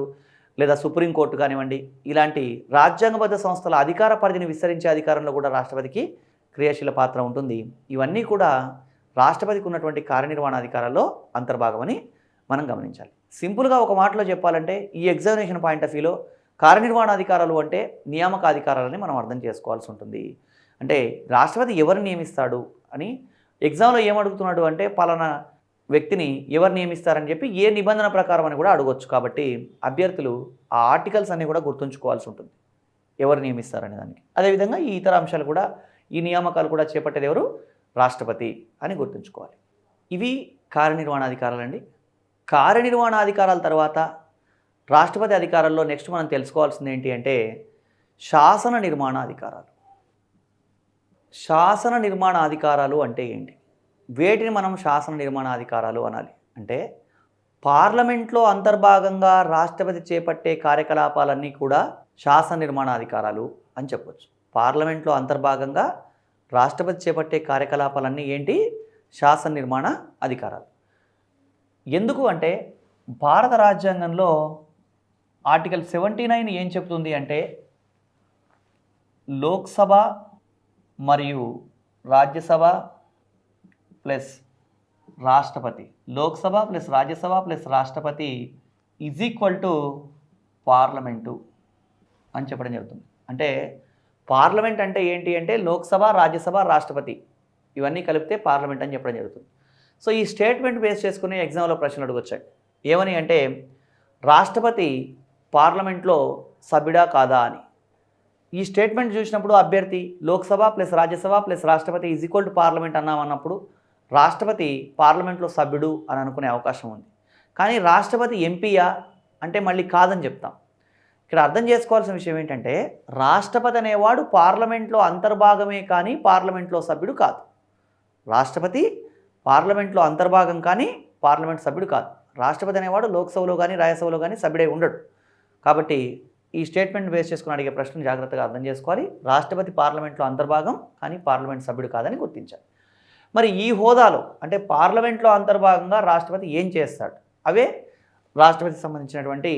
లేదా సుప్రీంకోర్టు కానివ్వండి, ఇలాంటి రాజ్యాంగబద్ధ సంస్థల అధికార పరిధిని విస్తరించే అధికారంలో కూడా రాష్ట్రపతికి క్రియాశీల పాత్ర ఉంటుంది. ఇవన్నీ కూడా రాష్ట్రపతికి ఉన్నటువంటి కార్యనిర్వహణాధికారాల్లో అంతర్భాగమని మనం గమనించాలి. సింపుల్గా ఒక మాటలో చెప్పాలంటే ఈ ఎగ్జామినేషన్ పాయింట్ ఆఫ్ వ్యూలో కార్యనిర్వహణాధికారాలు అంటే నియామక అధికారాలని మనం అర్థం చేసుకోవాల్సి ఉంటుంది. అంటే రాష్ట్రపతి ఎవరిని నియమిస్తాడు అని ఎగ్జామ్లో ఏమడుగుతున్నాడు అంటే పలానా వ్యక్తిని ఎవరు నియమిస్తారని చెప్పి ఏ నిబంధన ప్రకారం అని కూడా అడగొచ్చు. కాబట్టి అభ్యర్థులు ఆ ఆర్టికల్స్ అన్నీ కూడా గుర్తుంచుకోవాల్సి ఉంటుంది, ఎవరు నియమిస్తారనే దానికి. అదేవిధంగా ఈ ఇతర అంశాలు కూడా, ఈ నియామకాలు కూడా చేపట్టేది ఎవరు? రాష్ట్రపతి అని గుర్తుంచుకోవాలి. ఇవి కార్యనిర్వహణాధికారాలండి. కార్యనిర్వహణాధికారాల తర్వాత రాష్ట్రపతి అధికారాల్లో నెక్స్ట్ మనం తెలుసుకోవాల్సింది ఏంటి అంటే శాసన నిర్మాణ అధికారాలు. శాసన నిర్మాణ అధికారాలు అంటే ఏంటి? వేటిని మనం శాసన నిర్మాణ అధికారాలు అనాలి అంటే పార్లమెంట్లో అంతర్భాగంగా రాష్ట్రపతి చేపట్టే కార్యకలాపాలన్నీ కూడా శాసన నిర్మాణ అధికారాలు అని చెప్పొచ్చు. పార్లమెంట్లో అంతర్భాగంగా రాష్ట్రపతి చేపట్టే కార్యకలాపాలన్నీ ఏంటి? శాసన నిర్మాణ అధికారాలు. ఎందుకు అంటే భారత రాజ్యాంగంలో ఆర్టికల్ 79 ఏం చెప్తుంది అంటే లోక్సభ మరియు రాజ్యసభ ప్లస్ రాష్ట్రపతి, లోక్సభ ప్లస్ రాజ్యసభ ప్లస్ రాష్ట్రపతి ఈజ్ ఈక్వల్ టు పార్లమెంటు అని చెప్పడం జరుగుతుంది. అంటే పార్లమెంట్ అంటే ఏంటి అంటే లోక్సభ, రాజ్యసభ, రాష్ట్రపతి ఇవన్నీ కలిపితే పార్లమెంట్ అని చెప్పడం జరుగుతుంది. సో ఈ స్టేట్మెంట్ బేస్ చేసుకుని ఎగ్జామ్లో ప్రశ్నలు అడుగొచ్చాయి. ఏమని అంటే రాష్ట్రపతి పార్లమెంట్లో సభ్యుడా కాదా అని. ఈ స్టేట్మెంట్ చూసినప్పుడు అభ్యర్థి లోక్సభ ప్లస్ రాజ్యసభ ప్లస్ రాష్ట్రపతి ఈజ్ ఈక్వల్ టు పార్లమెంట్ అన్నామన్నప్పుడు రాష్ట్రపతి పార్లమెంట్లో సభ్యుడు అని అనుకునే అవకాశం ఉంది. కానీ రాష్ట్రపతి ఎంపీయా అంటే మళ్ళీ కాదని చెప్తాం. ఇక్కడ అర్థం చేసుకోవాల్సిన విషయం ఏంటంటే రాష్ట్రపతి అనేవాడు పార్లమెంట్లో అంతర్భాగమే కానీ పార్లమెంట్లో సభ్యుడు కాదు. రాష్ట్రపతి పార్లమెంట్లో అంతర్భాగం కానీ పార్లమెంట్ సభ్యుడు కాదు. రాష్ట్రపతి అనేవాడు లోక్సభలో కానీ రాజ్యసభలో కానీ సభ్యుడై ఉండడు. కాబట్టి ఈ స్టేట్మెంట్ బేస్ చేసుకుని అడిగే ప్రశ్నను జాగ్రత్తగా అర్థం చేసుకోవాలి. రాష్ట్రపతి పార్లమెంట్లో అంతర్భాగం కానీ పార్లమెంట్ సభ్యుడు కాదని గుర్తించాలి. మరి ఈ హోదాలో అంటే పార్లమెంట్లో అంతర్భాగంగా రాష్ట్రపతి ఏం చేస్తాడు? అవే రాష్ట్రపతికి సంబంధించినటువంటి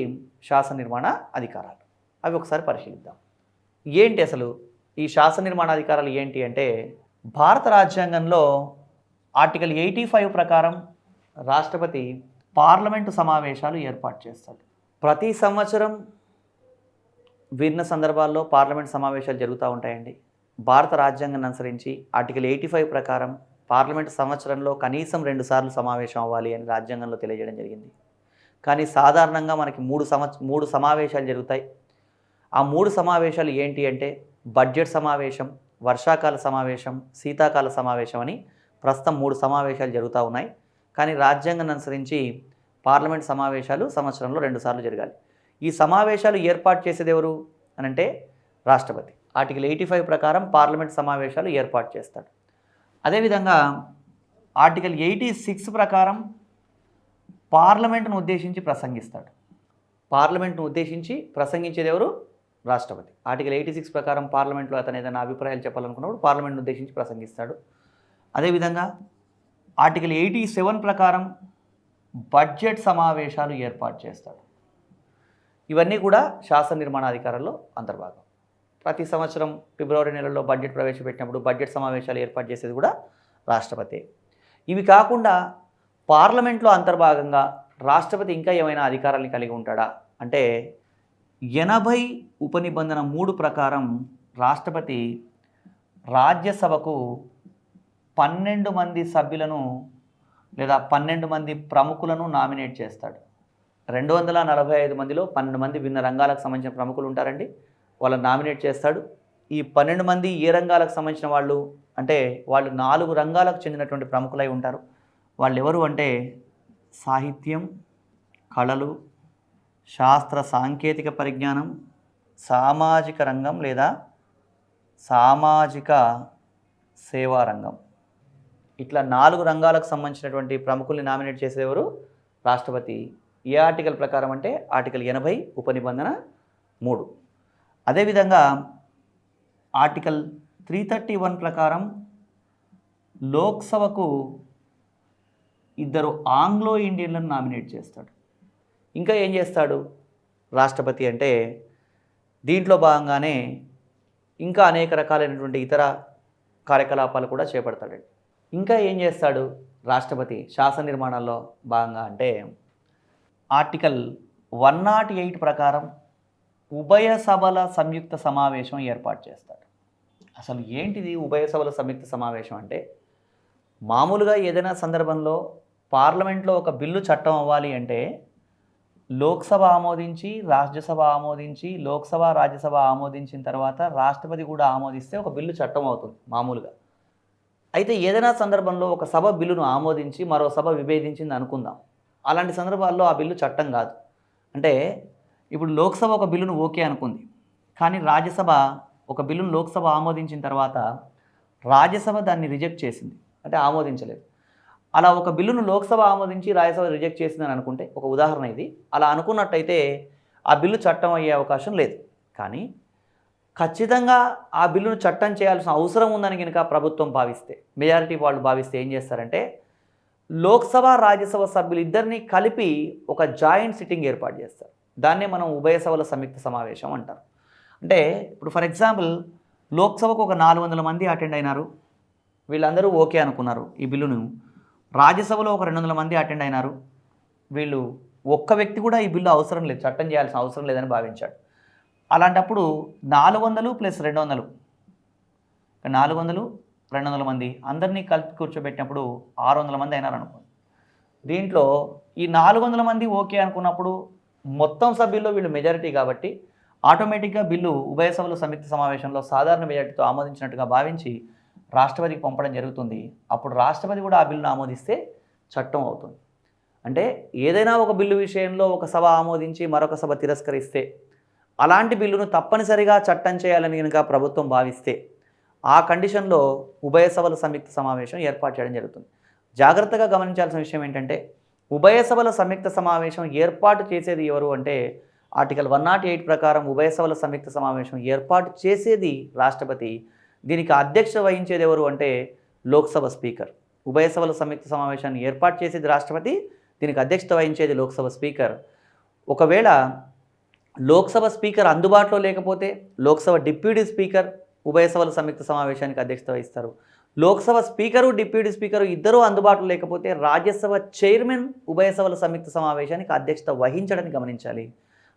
శాసన నిర్మాణ అధికారాలు. అవి ఒకసారి పరిశీలిద్దాం. ఏంటి అసలు ఈ శాసన నిర్మాణ అధికారాలు ఏంటి అంటే భారత రాజ్యాంగంలో ఆర్టికల్ 85 ప్రకారం రాష్ట్రపతి పార్లమెంటు సమావేశాలు ఏర్పాటు చేస్తాడు. ప్రతి సంవత్సరం విభిన్న సందర్భాల్లో పార్లమెంట్ సమావేశాలు జరుగుతూ ఉంటాయండి. భారత రాజ్యాంగాన్ని అనుసరించి ఆర్టికల్ 85 ప్రకారం పార్లమెంట్ సంవత్సరంలో కనీసం 2 సార్లు సమావేశం అవ్వాలి అని రాజ్యాంగంలో తెలియజేయడం జరిగింది. కానీ సాధారణంగా మనకి 3 సమావేశాలు జరుగుతాయి. ఆ 3 సమావేశాలు ఏంటి అంటే బడ్జెట్ సమావేశం, వర్షాకాల సమావేశం, శీతాకాల సమావేశం అని ప్రస్తుతం 3 సమావేశాలు జరుగుతూ ఉన్నాయి. కానీ రాజ్యాంగాన్ని అనుసరించి పార్లమెంట్ సమావేశాలు సంవత్సరంలో 2 సార్లు జరగాలి. ఈ సమావేశాలు ఏర్పాటు చేసేది ఎవరు అని అంటే రాష్ట్రపతి. ఆర్టికల్ 85 ప్రకారం పార్లమెంట్ సమావేశాలు ఏర్పాటు చేస్తాడు. అదేవిధంగా ఆర్టికల్ 86 ప్రకారం పార్లమెంటును ఉద్దేశించి ప్రసంగిస్తాడు. పార్లమెంటును ఉద్దేశించి ప్రసంగించేది ఎవరు? రాష్ట్రపతి. ఆర్టికల్ 86 ప్రకారం పార్లమెంట్లో అతను ఏదైనా అభిప్రాయాలు చెప్పాలనుకున్నప్పుడు పార్లమెంట్ను ఉద్దేశించి ప్రసంగిస్తాడు. అదేవిధంగా ఆర్టికల్ 87 ప్రకారం బడ్జెట్ సమావేశాలు ఏర్పాటు చేస్తాడు. ఇవన్నీ కూడా శాసన నిర్మాణ అధికారాల్లో అంతర్భాగం. ప్రతి సంవత్సరం ఫిబ్రవరి నెలలో బడ్జెట్ ప్రవేశపెట్టినప్పుడు బడ్జెట్ సమావేశాలు ఏర్పాటు చేసేది కూడా రాష్ట్రపతి. ఇవి కాకుండా పార్లమెంట్లో అంతర్భాగంగా రాష్ట్రపతి ఇంకా ఏమైనా అధికారాన్ని కలిగి ఉంటాడా అంటే 80 ఉపనిబంధన 3 ప్రకారం రాష్ట్రపతి రాజ్యసభకు 12 మంది సభ్యులను లేదా 12 మంది ప్రముఖులను నామినేట్ చేస్తాడు. 245 మందిలో 12 మంది విభిన్న రంగాలకు సంబంధించిన ప్రముఖులు ఉంటారండి. వాళ్ళని నామినేట్ చేస్తాడు. ఈ 12 మంది ఏ రంగాలకు సంబంధించిన వాళ్ళు అంటే వాళ్ళు 4 రంగాలకు చెందినటువంటి ప్రముఖులై ఉంటారు. వాళ్ళు ఎవరు అంటే సాహిత్యం, కళలు, శాస్త్ర సాంకేతిక పరిజ్ఞానం, సామాజిక రంగం లేదా సామాజిక సేవా రంగం. ఇట్లా 4 రంగాలకు సంబంధించినటువంటి ప్రముఖుల్ని నామినేట్ చేసేవారు రాష్ట్రపతి. ఏ ఆర్టికల్ ప్రకారం అంటే ఆర్టికల్ 80 ఉపనిబంధన 3. అదేవిధంగా ఆర్టికల్ 331 ప్రకారం లోక్సభకు 2 ఆంగ్లో ఇండియన్లను నామినేట్ చేస్తాడు. ఇంకా ఏం చేస్తాడు రాష్ట్రపతి అంటే దీంట్లో భాగంగానే ఇంకా అనేక రకాలైనటువంటి ఇతర కార్యకలాపాలు కూడా చేపడతాడండి. ఇంకా ఏం చేస్తాడు రాష్ట్రపతి శాసన నిర్మాణాల్లో భాగంగా అంటే ఆర్టికల్ 108 ప్రకారం ఉభయ సభల సంయుక్త సమావేశం ఏర్పాటు చేస్తాడు. అసలు ఏంటిది ఉభయ సభల సంయుక్త సమావేశం అంటే మామూలుగా ఏదైనా సందర్భంలో పార్లమెంట్లో ఒక బిల్లు చట్టం అవ్వాలి అంటే లోక్సభ ఆమోదించి, రాజ్యసభ ఆమోదించి, లోక్సభ రాజ్యసభ ఆమోదించిన తర్వాత రాష్ట్రపతి కూడా ఆమోదిస్తే ఒక బిల్లు చట్టం అవుతుంది మామూలుగా. అయితే ఏదైనా సందర్భంలో ఒక సభ బిల్లును ఆమోదించి మరో సభ విభేదించింది అనుకుందాం. అలాంటి సందర్భాల్లో ఆ బిల్లు చట్టం కాదు. అంటే ఇప్పుడు లోక్సభ ఒక బిల్లును ఓకే అనుకుంది, కానీ రాజ్యసభ ఒక బిల్లును లోక్సభ ఆమోదించిన తర్వాత రాజ్యసభ దాన్ని రిజెక్ట్ చేసింది, అంటే ఆమోదించలేదు. అలా ఒక బిల్లును లోక్సభ ఆమోదించి రాజ్యసభ రిజెక్ట్ చేసిందని అనుకుంటే, ఒక ఉదాహరణ ఇది, అలా అనుకున్నట్టయితే ఆ బిల్లు చట్టం అయ్యే అవకాశం లేదు. కానీ ఖచ్చితంగా ఆ బిల్లును చట్టం చేయాల్సిన అవసరం ఉందని కనుక ప్రభుత్వం భావిస్తే, మెజారిటీ వాళ్ళు భావిస్తే ఏం చేస్తారంటే, లోక్సభ రాజ్యసభ సభ్యులు ఇద్దరిని కలిపి ఒక జాయింట్ సిట్టింగ్ ఏర్పాటు చేస్తారు. దాన్నే మనం ఉభయ సభల సంయుక్త సమావేశం అంటారు. అంటే ఇప్పుడు ఫర్ ఎగ్జాంపుల్ లోక్సభకు ఒక 400 మంది అటెండ్ అయినారు, వీళ్ళందరూ ఓకే అనుకున్నారు ఈ బిల్లును. రాజ్యసభలో ఒక 200 మంది అటెండ్ అయినారు, వీళ్ళు ఒక్క వ్యక్తి కూడా ఈ బిల్లు అవసరం లేదు, చట్టం చేయాల్సిన అవసరం లేదని భావించాడు. అలాంటప్పుడు 400 + 200, 400 200 మంది అందరినీ కలిపి కూర్చోబెట్టినప్పుడు 600 మంది అయినారు అనుకోండి. దీంట్లో ఈ 400 మంది ఓకే అనుకున్నప్పుడు మొత్తం సభ్యుల్లో వీళ్ళు మెజారిటీ కాబట్టి ఆటోమేటిక్గా బిల్లు ఉభయ సభల సంయుక్త సమావేశంలో సాధారణ మెజారిటీతో ఆమోదించినట్టుగా భావించి రాష్ట్రపతికి పంపడం జరుగుతుంది. అప్పుడు రాష్ట్రపతి కూడా ఆ బిల్లును ఆమోదిస్తే చట్టం అవుతుంది. అంటే ఏదైనా ఒక బిల్లు విషయంలో ఒక సభ ఆమోదించి మరొక సభ తిరస్కరిస్తే, అలాంటి బిల్లును తప్పనిసరిగా చట్టం చేయాలని కనుక ప్రభుత్వం భావిస్తే, ఆ కండిషన్లో ఉభయ సభల సంయుక్త సమావేశం ఏర్పాటు చేయడం జరుగుతుంది. జాగ్రత్తగా గమనించాల్సిన విషయం ఏంటంటే, ఉభయ సభల సంయుక్త సమావేశం ఏర్పాటు చేసేది ఎవరు అంటే, ఆర్టికల్ 108 ప్రకారం ఉభయ సభల సంయుక్త సమావేశం ఏర్పాటు చేసేది రాష్ట్రపతి. దీనికి అధ్యక్షత వహించేది ఎవరు అంటే లోక్సభ స్పీకర్. ఉభయ సభల సంయుక్త సమావేశాన్ని ఏర్పాటు చేసేది రాష్ట్రపతి, దీనికి అధ్యక్షత వహించేది లోక్సభ స్పీకర్. ఒకవేళ లోక్సభ స్పీకర్ అందుబాటులో లేకపోతే లోక్సభ డిప్యూటీ స్పీకర్ ఉభయ సభల సంయుక్త సమావేశానికి అధ్యక్షత వహిస్తారు. లోక్సభ స్పీకరు డిప్యూటీ స్పీకరు ఇద్దరూ అందుబాటులో లేకపోతే రాజ్యసభ చైర్మన్ ఉభయ సభల సంయుక్త సమావేశానికి అధ్యక్షత వహించడానికి గమనించాలి.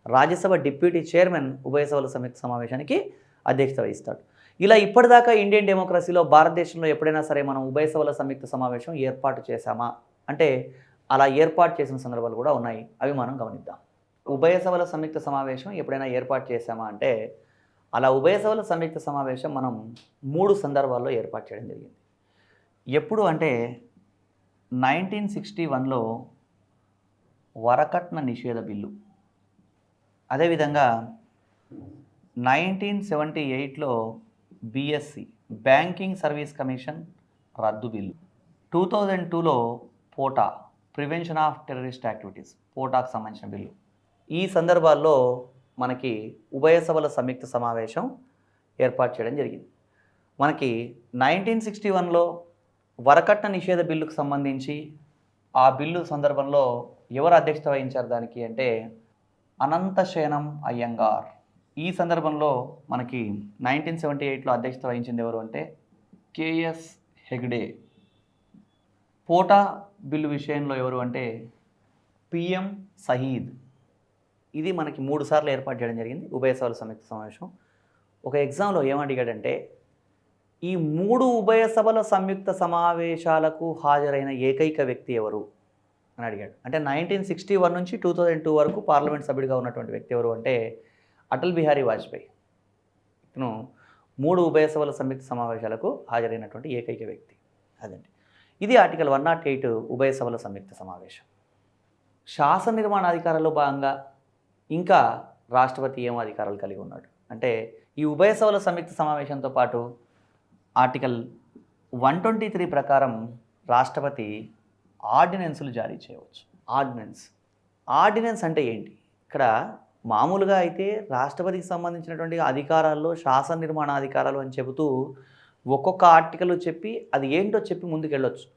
రాజ్యసభ డిప్యూటీ చైర్మన్ ఉభయ సభల సంయుక్త సమావేశానికి అధ్యక్షత వహిస్తాడు. ఇలా ఇప్పటిదాకా ఇండియన్ డెమోక్రసీలో భారతదేశంలో ఎప్పుడైనా సరే మనం ఉభయ సభల సంయుక్త సమావేశం ఏర్పాటు చేశామా అంటే అలా ఏర్పాటు చేసిన సందర్భాలు కూడా ఉన్నాయి. అవి మనం గమనిద్దాం. ఉభయ సభల సంయుక్త సమావేశం ఎప్పుడైనా ఏర్పాటు చేశామా అంటే అలా ఉభయ సభల సంయుక్త సమావేశం మనం 3 సందర్భాల్లో ఏర్పాటు చేయడం జరిగింది. ఎప్పుడు అంటే 1961లో వరకట్న నిషేధ బిల్లు, అదేవిధంగా 1978లో బిఎస్సి బ్యాంకింగ్ సర్వీస్ కమిషన్ రద్దు బిల్లు, 2002లో POTA prevention of terrorist activities పోటాకు సంబంధించిన బిల్లు. ఈ సందర్భాల్లో మనకి ఉభయ సభల సంయుక్త సమావేశం ఏర్పాటు చేయడం జరిగింది. మనకి 1961లో వరకట్న నిషేధ బిల్లుకు సంబంధించి ఆ బిల్లు సందర్భంలో ఎవరు అధ్యక్షత వహించారు దానికి అంటే అనంతశయనం అయ్యంగార్. ఈ సందర్భంలో మనకి 1978లో అధ్యక్షత వహించింది ఎవరు అంటే కేఎస్ హెగ్డే. పోటా బిల్లు విషయంలో ఎవరు అంటే పిఎం సహీద్. ఇది మనకి 3 సార్లు ఏర్పాటు చేయడం జరిగింది ఉభయ సభల సంయుక్త సమావేశం. ఒక ఎగ్జామ్లో ఏమడిగాడంటే ఈ 3 ఉభయ సభల సంయుక్త సమావేశాలకు హాజరైన ఏకైక వ్యక్తి ఎవరు అని అడిగాడు. అంటే 1961 నుంచి 2002 వరకు పార్లమెంట్ సభ్యుడిగా ఉన్నటువంటి వ్యక్తి ఎవరు అంటే అటల్ బిహారీ వాజ్పేయి. ఇతను 3 ఉభయ సభల సంయుక్త సమావేశాలకు హాజరైనటువంటి ఏకైక వ్యక్తి. అదండి. ఇది ఆర్టికల్ 108 ఉభయ సభల సంయుక్త సమావేశం. శాసన నిర్మాణ అధికారాల్లో భాగంగా ఇంకా రాష్ట్రపతి ఏం అధికారాలు కలిగి ఉన్నాడు అంటే ఈ ఉభయ సభల సంయుక్త సమావేశంతో పాటు ఆర్టికల్ 123 ప్రకారం రాష్ట్రపతి ఆర్డినెన్సులు జారీ చేయవచ్చు. ఆర్డినెన్స్ అంటే ఏంటి? ఇక్కడ మామూలుగా అయితే రాష్ట్రపతికి సంబంధించినటువంటి అధికారాల్లో శాసన నిర్మాణ అధికారాలు అని చెబుతూ ఒక్కొక్క ఆర్టికల్ చెప్పి అది ఏంటో చెప్పి ముందుకెళ్ళొచ్చు.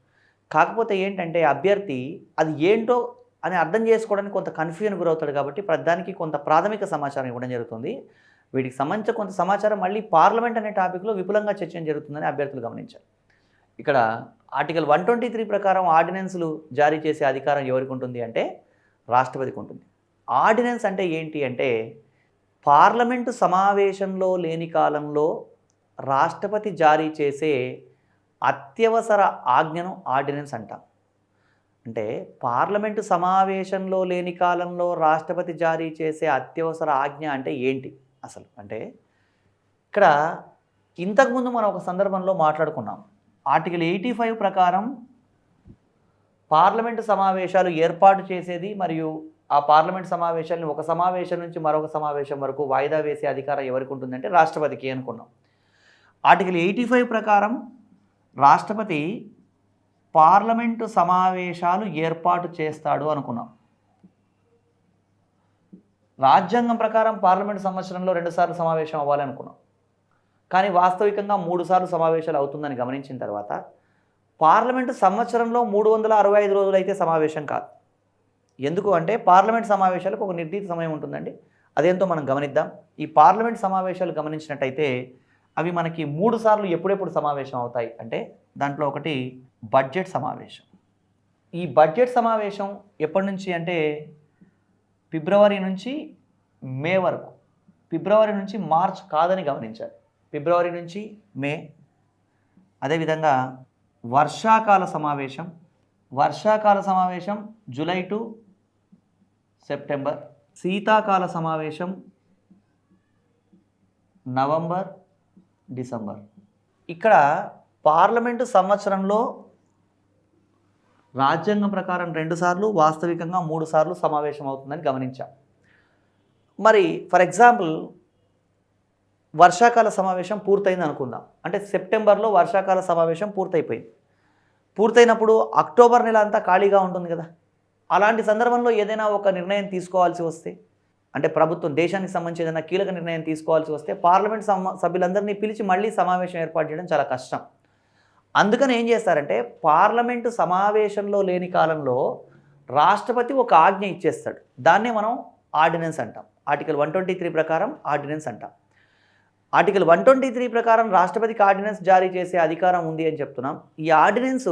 కాకపోతే ఏంటంటే అభ్యర్థి అది ఏంటో అని అర్థం చేసుకోవడానికి కొంత కన్ఫ్యూజన్ గురవుతాడు. కాబట్టి దానికి కొంత ప్రాథమిక సమాచారం ఇవ్వడం జరుగుతుంది. వీటికి సంబంధించిన కొంత సమాచారం మళ్ళీ పార్లమెంట్ అనే టాపిక్లో విపులంగా చర్చ జరుగుతుందని అభ్యర్థులు గమనించారు. ఇక్కడ ఆర్టికల్ 123 ప్రకారం ఆర్డినెన్స్లు జారీ చేసే అధికారం ఎవరికి ఉంటుంది అంటే రాష్ట్రపతికి ఉంటుంది. ఆర్డినెన్స్ అంటే ఏంటి అంటే పార్లమెంటు సమావేశంలో లేని కాలంలో రాష్ట్రపతి జారీ చేసే అత్యవసర ఆజ్ఞను ఆర్డినెన్స్ అంటాం. అంటే పార్లమెంటు సమావేశంలో లేని కాలంలో రాష్ట్రపతి జారీ చేసే అత్యవసర ఆజ్ఞ అంటే ఏంటి అసలు అంటే ఇక్కడ ఇంతకుముందు మనం ఒక సందర్భంలో మాట్లాడుకున్నాం. ఆర్టికల్ 85 ప్రకారం పార్లమెంటు సమావేశాలు ఏర్పాటు చేసేది మరియు ఆ పార్లమెంట్ సమావేశాలను ఒక సమావేశం నుంచి మరొక సమావేశం వరకు వాయిదా వేసే అధికారం ఎవరికి ఉంటుందంటే రాష్ట్రపతికి అనుకున్నాం. ఆర్టికల్ 85 ప్రకారం రాష్ట్రపతి పార్లమెంటు సమావేశాలు ఏర్పాటు చేస్తాడు అనుకున్నాం. రాజ్యాంగం ప్రకారం పార్లమెంటు సంవత్సరంలో 2 సార్లు సమావేశం అవ్వాలి అనుకున్నాం. కానీ వాస్తవికంగా 3 సార్లు సమావేశాలు అవుతుందని గమనించిన తర్వాత పార్లమెంటు సంవత్సరంలో 365 రోజులు అయితే సమావేశం కాదు. ఎందుకు అంటే పార్లమెంట్ సమావేశాలకు ఒక నిర్దిష్ట సమయం ఉంటుందండి. అదేంటో మనం గమనిద్దాం. ఈ పార్లమెంట్ సమావేశాలు గమనించినట్టయితే అవి మనకి 3 సార్లు ఎప్పుడెప్పుడు సమావేశం అవుతాయి అంటే దాంట్లో ఒకటి బడ్జెట్ సమావేశం. ఈ బడ్జెట్ సమావేశం ఎప్పటి నుంచి అంటే ఫిబ్రవరి నుంచి మే వరకు. ఫిబ్రవరి నుంచి మార్చ్ కాదని గమనించాలి. ఫిబ్రవరి నుంచి మే. అదేవిధంగా వర్షాకాల సమావేశం జూలై టు సెప్టెంబర్. శీతాకాల సమావేశం నవంబర్ డిసెంబర్. ఇక్కడ పార్లమెంటు సంవత్సరంలో రాజ్యాంగం ప్రకారం 2 సార్లు, వాస్తవికంగా 3 సార్లు సమావేశం అవుతుందని గమనించాం. మరి ఫర్ ఎగ్జాంపుల్ వర్షాకాల సమావేశం పూర్తయింది అనుకుందాం. అంటే సెప్టెంబర్లో వర్షాకాల సమావేశం పూర్తయిపోయింది. పూర్తయినప్పుడు అక్టోబర్ నెల అంతా ఖాళీగా ఉంటుంది కదా. అలాంటి సందర్భంలో ఏదైనా ఒక నిర్ణయం తీసుకోవాల్సి వస్తే, అంటే ప్రభుత్వం దేశానికి సంబంధించి ఏదైనా కీలక నిర్ణయం తీసుకోవాల్సి వస్తే పార్లమెంట్ సభ్యులందరినీ పిలిచి మళ్ళీ సమావేశం ఏర్పాటు చేయడం చాలా కష్టం. అందుకని ఏం చేస్తారంటే పార్లమెంటు సమావేశంలో లేని కాలంలో రాష్ట్రపతి ఒక ఆజ్ఞ ఇచ్చేస్తాడు. దాన్నే మనం ఆర్డినెన్స్ అంటాం. ఆర్టికల్ 123 ప్రకారం ఆర్డినెన్స్ అంటాం. ఆర్టికల్ 123 ప్రకారం రాష్ట్రపతికి ఆర్డినెన్స్ జారీ చేసే అధికారం ఉంది అని చెప్తున్నాం. ఈ ఆర్డినెన్స్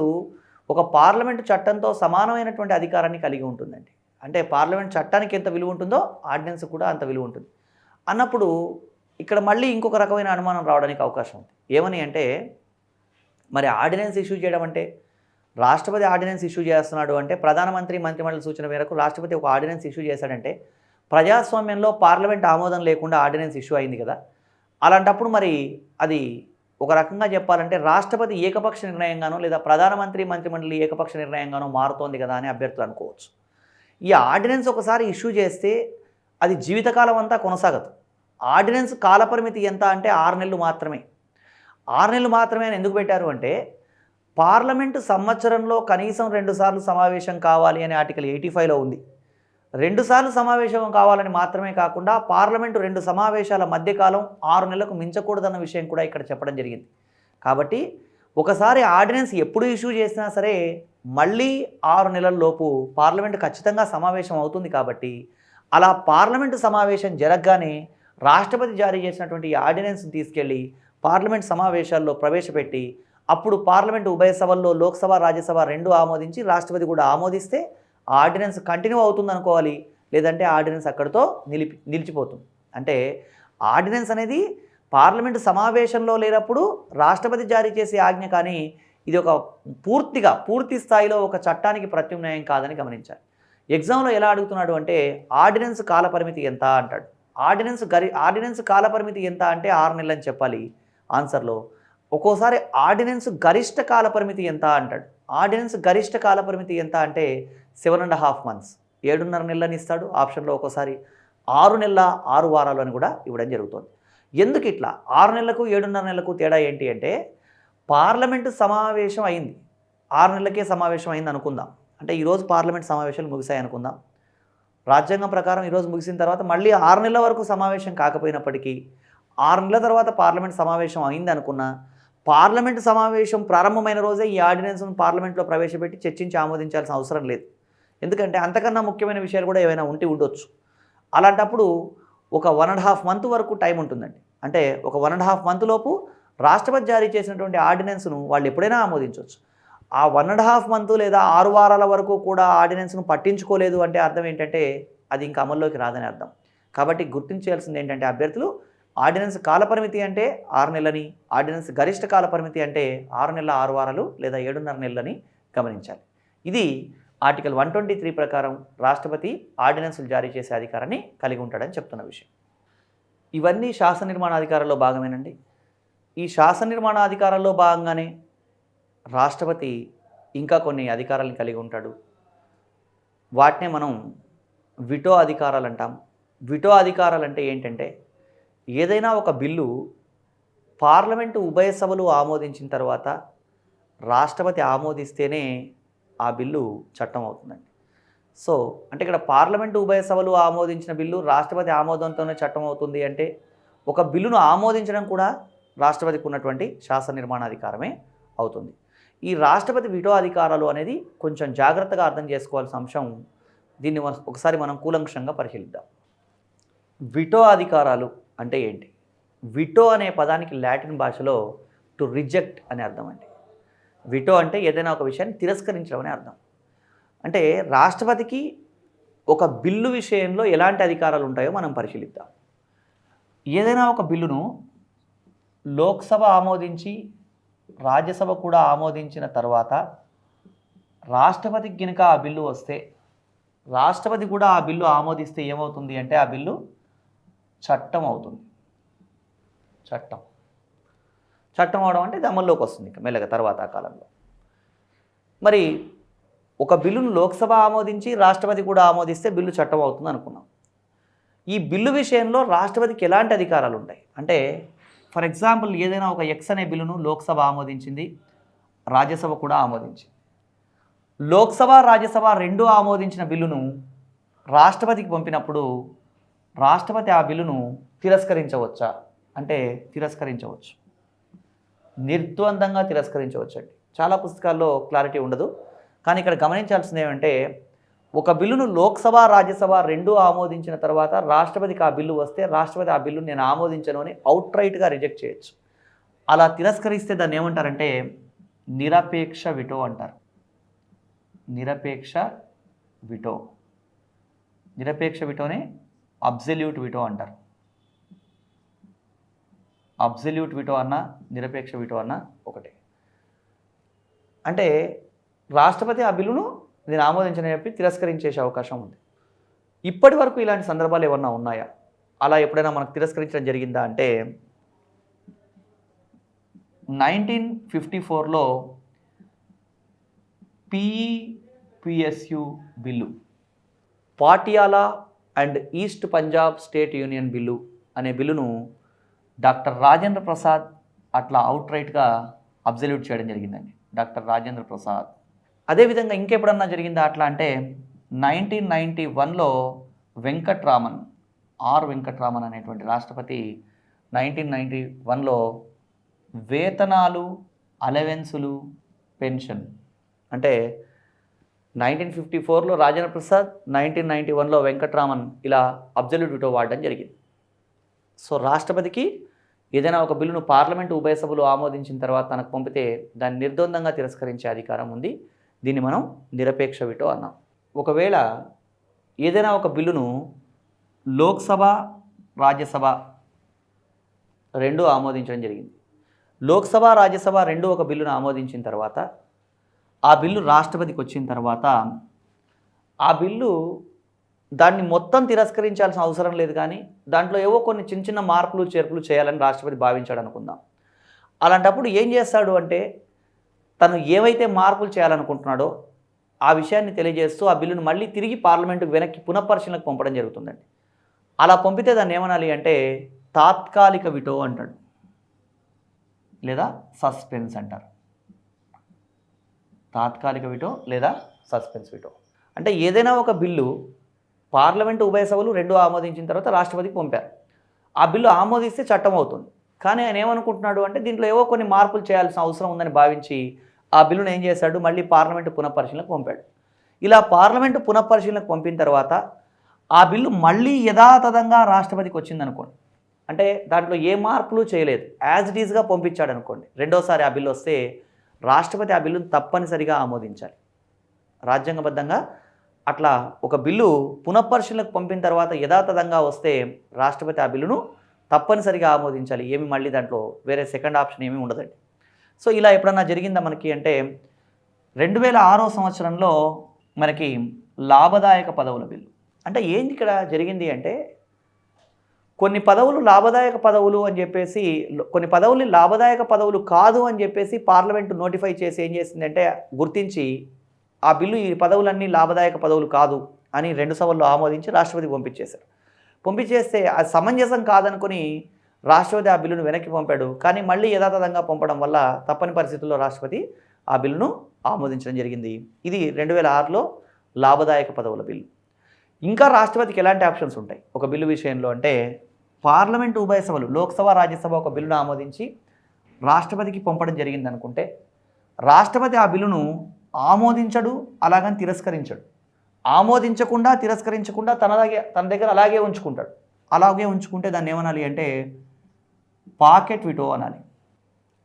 ఒక పార్లమెంటు చట్టంతో సమానమైనటువంటి అధికారాన్ని కలిగి ఉంటుందండి. అంటే పార్లమెంట్ చట్టానికి ఎంత విలువ ఉంటుందో ఆర్డినెన్స్ కూడా అంత విలువ ఉంటుంది. అన్నప్పుడు ఇక్కడ మళ్ళీ ఇంకొక రకమైన అనుమానం రావడానికి అవకాశం ఉంది. ఏమని అంటే మరి ఆర్డినెన్స్ ఇష్యూ చేయడం అంటే రాష్ట్రపతి ఆర్డినెన్స్ ఇష్యూ చేస్తున్నాడు అంటే ప్రధానమంత్రి మంత్రిమండలి సూచన మేరకు రాష్ట్రపతి ఒక ఆర్డినెన్స్ ఇష్యూ చేశాడంటే ప్రజాస్వామ్యంలో పార్లమెంట్ ఆమోదం లేకుండా ఆర్డినెన్స్ ఇష్యూ అయింది కదా. అలాంటప్పుడు మరి అది ఒక రకంగా చెప్పాలంటే రాష్ట్రపతి ఏకపక్ష నిర్ణయంగానో లేదా ప్రధానమంత్రి మంత్రిమండలి ఏకపక్ష నిర్ణయంగానో మారుతోంది కదా అని అభ్యర్థులు అనుకోవచ్చు. ఈ ఆర్డినెన్స్ ఒకసారి ఇష్యూ చేస్తే అది జీవితకాలం అంతా కొనసాగదు. ఆర్డినెన్స్ కాలపరిమితి ఎంత అంటే 6 నెలలు మాత్రమే. 6 నెలలు మాత్రమే అని ఎందుకు పెట్టారు అంటే పార్లమెంటు సంవత్సరంలో కనీసం 2 సార్లు సమావేశం కావాలి అని ఆర్టికల్ 85లో ఉంది. 2 సార్లు సమావేశం కావాలని మాత్రమే కాకుండా పార్లమెంటు 2 సమావేశాల మధ్యకాలం 6 నెలలకు మించకూడదన్న విషయం కూడా ఇక్కడ చెప్పడం జరిగింది. కాబట్టి ఒకసారి ఆర్డినెన్స్ ఎప్పుడు ఇష్యూ చేసినా సరే మళ్ళీ 6 నెలల లోపు పార్లమెంటు ఖచ్చితంగా సమావేశం అవుతుంది. కాబట్టి అలా పార్లమెంటు సమావేశం జరగగానే రాష్ట్రపతి జారీ చేసినటువంటి ఆర్డినెన్స్ తీసుకెళ్ళి పార్లమెంట్ సమావేశాల్లో ప్రవేశపెట్టి అప్పుడు పార్లమెంటు ఉభయ సభల్లో లోక్సభ రాజ్యసభ 2 ఆమోదించి రాష్ట్రపతి కూడా ఆమోదిస్తే ఆర్డినెన్స్ కంటిన్యూ అవుతుంది అనుకోవాలి. లేదంటే ఆర్డినెన్స్ అక్కడితో నిలిచిపోతుంది. అంటే ఆర్డినెన్స్ అనేది పార్లమెంటు సమావేశంలో లేనప్పుడు రాష్ట్రపతి జారీ చేసే ఆజ్ఞ, కానీ ఇది ఒక పూర్తి స్థాయిలో ఒక చట్టానికి ప్రత్యామ్నాయం కాదని గమనించాలి. ఎగ్జామ్లో ఎలా అడుగుతున్నాడు అంటే ఆర్డినెన్స్ కాలపరిమితి ఎంత అంటాడు. ఆర్డినెన్స్ కాలపరిమితి ఎంత అంటే 6 నెలలు అని చెప్పాలి ఆన్సర్లో. ఒక్కోసారి ఆర్డినెన్స్ గరిష్ట కాలపరిమితి ఎంత అంటాడు. ఆర్డినెన్స్ గరిష్ట కాలపరిమితి ఎంత అంటే 7.5 months, 7.5 నెలలని ఇస్తాడు ఆప్షన్లో. ఒక్కోసారి 6 నెలల 6 వారాలు అని కూడా ఇవ్వడం జరుగుతుంది. ఎందుకు ఇట్లా 6 నెలలకు 7.5 నెలలకు తేడా ఏంటి అంటే పార్లమెంటు సమావేశం అయింది, 6 నెలలకే సమావేశం అయింది అనుకుందాం. అంటే ఈరోజు పార్లమెంట్ సమావేశాలు ముగిశాయి అనుకుందాం. రాజ్యాంగం ప్రకారం ఈరోజు ముగిసిన తర్వాత మళ్ళీ 6 నెలల వరకు సమావేశం కాకపోయినప్పటికీ 6 నెలల తర్వాత పార్లమెంట్ సమావేశం అయింది అనుకున్నా పార్లమెంటు సమావేశం ప్రారంభమైన రోజే ఈ ఆర్డినెన్స్ను పార్లమెంట్లో ప్రవేశపెట్టి చర్చించి ఆమోదించాల్సిన అవసరం లేదు. ఎందుకంటే అంతకన్నా ముఖ్యమైన విషయాలు కూడా ఏమైనా ఉండొచ్చు. అలాంటప్పుడు ఒక 1.5 month వరకు టైం ఉంటుందండి. అంటే ఒక 1.5 month లోపు రాష్ట్రపతి జారీ చేసినటువంటి ఆర్డినెన్స్ను వాళ్ళు ఎప్పుడైనా ఆమోదించవచ్చు. ఆ 1.5 month లేదా 6 వారాల వరకు కూడా ఆర్డినెన్స్ను పట్టించుకోలేదు అంటే అర్థం ఏంటంటే అది ఇంకా అమల్లోకి రాదని అర్థం. కాబట్టి గుర్తించాల్సింది ఏంటంటే అభ్యర్థులు ఆర్డినెన్స్ కాలపరిమితి అంటే 6 నెలలని, ఆర్డినెన్స్ గరిష్ట కాలపరిమితి అంటే 6 నెలల 6 వారాలు లేదా 7.5 నెలలని గమనించాలి. ఇది ఆర్టికల్ 123 ప్రకారం రాష్ట్రపతి ఆర్డినెన్స్లు జారీ చేసే అధికారాన్ని కలిగి ఉంటాడని చెప్తున్న విషయం. ఇవన్నీ శాసన నిర్మాణాధికారాల్లో భాగమేనండి. ఈ శాసన నిర్మాణాధికారాల్లో భాగంగానే రాష్ట్రపతి ఇంకా కొన్ని అధికారాలను కలిగి ఉంటాడు. వాటినే మనం విటో అధికారాలు అంటాం. విటో అధికారాలు అంటే ఏంటంటే ఏదైనా ఒక బిల్లు పార్లమెంటు ఉభయ సభలు ఆమోదించిన తర్వాత రాష్ట్రపతి ఆమోదిస్తేనే ఆ బిల్లు చట్టం అవుతుందండి. సో అంటే ఇక్కడ పార్లమెంటు ఉభయ సభలు ఆమోదించిన బిల్లు రాష్ట్రపతి ఆమోదంతోనే చట్టం అవుతుంది అంటే ఒక బిల్లును ఆమోదించడం కూడా రాష్ట్రపతికి ఉన్నటువంటి శాసన నిర్మాణాధికారమే అవుతుంది. ఈ రాష్ట్రపతి విటో అధికారాలు అనేది కొంచెం జాగ్రత్తగా అర్థం చేసుకోవాల్సిన అంశం. దీన్ని ఒకసారి మనం కూలంకషంగా పరిశీలిద్దాం. విటో అధికారాలు అంటే ఏంటి? విటో అనే పదానికి లాటిన్ భాషలో టు రిజెక్ట్ అనే అర్థం అండి. విటో అంటే ఏదైనా ఒక విషయాన్ని తిరస్కరించడం అనే అర్థం. అంటే రాష్ట్రపతికి ఒక బిల్లు విషయంలో ఎలాంటి అధికారాలు ఉంటాయో మనం పరిశీలిద్దాం. ఏదైనా ఒక బిల్లును లోక్సభ ఆమోదించి రాజ్యసభ కూడా ఆమోదించిన తర్వాత రాష్ట్రపతికి కనుక ఆ బిల్లు వస్తే రాష్ట్రపతి కూడా ఆ బిల్లు ఆమోదిస్తే ఏమవుతుంది అంటే ఆ బిల్లు చట్టం అవుతుంది. చట్టం అవడం అంటే ఇది అమల్లోకి వస్తుంది ఇక మెల్లగా తర్వాత కాలంలో. మరి ఒక బిల్లును లోక్సభ ఆమోదించి రాష్ట్రపతి కూడా ఆమోదిస్తే బిల్లు చట్టం అవుతుంది అనుకున్నాం. ఈ బిల్లు విషయంలో రాష్ట్రపతికి ఎలాంటి అధికారాలు ఉంటాయి అంటే ఫర్ ఎగ్జాంపుల్ ఏదైనా ఒక ఎక్స్ అనే బిల్లును లోక్సభ ఆమోదించింది, రాజ్యసభ కూడా ఆమోదించింది. లోక్సభ రాజ్యసభ రెండూ ఆమోదించిన బిల్లును రాష్ట్రపతికి పంపినప్పుడు రాష్ట్రపతి ఆ బిల్లును తిరస్కరించవచ్చా అంటే తిరస్కరించవచ్చు, నిర్ద్వందంగా తిరస్కరించవచ్చు అండి. చాలా పుస్తకాల్లో క్లారిటీ ఉండదు, కానీ ఇక్కడ గమనించాల్సింది ఏమంటే ఒక బిల్లును లోక్సభ రాజ్యసభ రెండూ ఆమోదించిన తర్వాత రాష్ట్రపతికి ఆ బిల్లు వస్తే రాష్ట్రపతి ఆ బిల్లును నేను ఆమోదించను అని అవుట్రైట్గా రిజెక్ట్ చేయొచ్చు. అలా తిరస్కరిస్తే దాన్ని ఏమంటారంటే నిరపేక్ష విటో అంటారు. నిరపేక్ష విటోనే అబ్సల్యూట్ విటో అంటారు. అబ్సల్యూట్ విటో అన్న నిరపేక్ష విటో అన్న ఒకటే. అంటే రాష్ట్రపతి ఆ బిల్లును నేను ఆమోదించని చెప్పి తిరస్కరించేసే అవకాశం ఉంది. ఇప్పటి వరకు ఇలాంటి సందర్భాలు ఏమన్నా ఉన్నాయా? అలా ఎప్పుడైనా మనకు తిరస్కరించడం జరిగిందా అంటే 1954లో PEPSU bill, Patiala and east Punjab state union bill అనే బిల్లును డాక్టర్ రాజేంద్ర ప్రసాద్ అట్లా అవుట్రైట్గా అబ్సల్యూట్ చేయడం జరిగిందండి. డాక్టర్ రాజేంద్ర ప్రసాద్. అదేవిధంగా ఇంకెప్పుడన్నా జరిగిందా అట్లా అంటే 1991లో వెంకట్రామన్ అనేటువంటి రాష్ట్రపతి 1991లో వేతనాలు, అలవెన్సులు, పెన్షన్ అంటే 1954లో రాజేంద్ర ప్రసాద్, 1991లో వెంకట్రామన్ ఇలా అబ్సల్యూట్ విటో వాడడం జరిగింది. సో రాష్ట్రపతికి ఏదైనా ఒక బిల్లును పార్లమెంటు ఉభయ సభలు ఆమోదించిన తర్వాత తనకు పంపితే దాన్ని నిర్ద్వందంగా తిరస్కరించే అధికారం ఉంది. దీన్ని మనం నిరపేక్ష విటో అన్నాం. ఒకవేళ ఏదైనా ఒక బిల్లును లోక్సభ రాజ్యసభ రెండూ ఆమోదించడం జరిగింది. లోక్సభ రాజ్యసభ రెండూ ఒక బిల్లును ఆమోదించిన తర్వాత ఆ బిల్లు రాష్ట్రపతికి వచ్చిన తర్వాత ఆ బిల్లు దాన్ని మొత్తం తిరస్కరించాల్సిన అవసరం లేదు, కానీ దాంట్లో ఏవో కొన్ని చిన్న చిన్న మార్పులు చేర్పులు చేయాలని రాష్ట్రపతి భావించాడు అనుకుందాం. అలాంటప్పుడు ఏం చేస్తాడు అంటే తను ఏవైతే మార్పులు చేయాలనుకుంటున్నాడో ఆ విషయాన్ని తెలియజేస్తూ ఆ బిల్లును మళ్ళీ తిరిగి పార్లమెంటుకు వెనక్కి పునఃపరిశీలనకు పంపడం జరుగుతుందండి. అలా పంపితే దాన్ని ఏమనాలి అంటే తాత్కాలిక విటో అంటాడు, లేదా సస్పెన్స్ అంటారు. తాత్కాలిక విటో లేదా సస్పెన్స్ విటో అంటే ఏదైనా ఒక బిల్లు పార్లమెంటు ఉభయ సభలు రెండూ ఆమోదించిన తర్వాత రాష్ట్రపతికి పంపారు. ఆ బిల్లు ఆమోదిస్తే చట్టం అవుతుంది, కానీ ఆయన ఏమనుకుంటున్నాడు అంటే దీంట్లో ఏవో కొన్ని మార్పులు చేయాల్సిన అవసరం ఉందని భావించి ఆ బిల్లును ఏం చేశాడు, మళ్ళీ పార్లమెంటు పునఃపరిశీలనకు పంపాడు. ఇలా పార్లమెంటు పునఃపరిశీలనకు పంపిన తర్వాత ఆ బిల్లు మళ్ళీ యథాతథంగా రాష్ట్రపతికి వచ్చిందనుకోండి, అంటే దాంట్లో ఏ మార్పులు చేయలేదు, యాజ్ ఇట్ ఈజ్గా పంపించాడు అనుకోండి. రెండోసారి ఆ బిల్లు వస్తే రాష్ట్రపతి ఆ బిల్లును తప్పనిసరిగా ఆమోదించాలి. రాజ్యాంగబద్ధంగా అట్లా ఒక బిల్లు పునఃపరిశీలనకు పంపిన తర్వాత యథాతథంగా వస్తే రాష్ట్రపతి ఆ బిల్లును తప్పనిసరిగా ఆమోదించాలి. ఏమి మళ్ళీ దాంట్లో వేరే సెకండ్ ఆప్షన్ ఏమీ ఉండదండి. సో ఇలా ఎప్పుడన్నా జరిగిందా మనకి అంటే 2006 సంవత్సరంలో మనకి లాభదాయక పదవుల బిల్లు. అంటే ఏంది ఇక్కడ జరిగింది అంటే కొన్ని పదవులు లాభదాయక పదవులు అని చెప్పేసి, కొన్ని పదవులు లాభదాయక పదవులు కాదు అని చెప్పేసి పార్లమెంటు నోటిఫై చేసి ఏం చేసిందంటే గుర్తించి ఆ బిల్లు ఈ పదవులన్నీ లాభదాయక పదవులు కాదు అని 2 సభల్లో ఆమోదించి రాష్ట్రపతికి పంపించేశారు. పంపించేస్తే అది సమంజసం కాదనుకుని రాష్ట్రపతి ఆ బిల్లును వెనక్కి పంపాడు. కానీ మళ్ళీ యథాతథంగా పంపడం వల్ల తప్పని పరిస్థితుల్లో రాష్ట్రపతి ఆ బిల్లును ఆమోదించడం జరిగింది. ఇది 2006లో లాభదాయక పదవుల బిల్లు. ఇంకా రాష్ట్రపతికి ఎలాంటి ఆప్షన్స్ ఉంటాయి ఒక బిల్లు విషయంలో అంటే, పార్లమెంటు ఉభయ సభలు లోక్సభ రాజ్యసభ ఒక బిల్లును ఆమోదించి రాష్ట్రపతికి పంపడం జరిగింది అనుకుంటే, రాష్ట్రపతి ఆ బిల్లును ఆమోదించడు, అలాగని తిరస్కరించడు. ఆమోదించకుండా తిరస్కరించకుండా తన దగ్గర అలాగే ఉంచుకుంటాడు. అలాగే ఉంచుకుంటే దాన్ని ఏమనాలి అంటే పాకెట్ విటో అనాలి.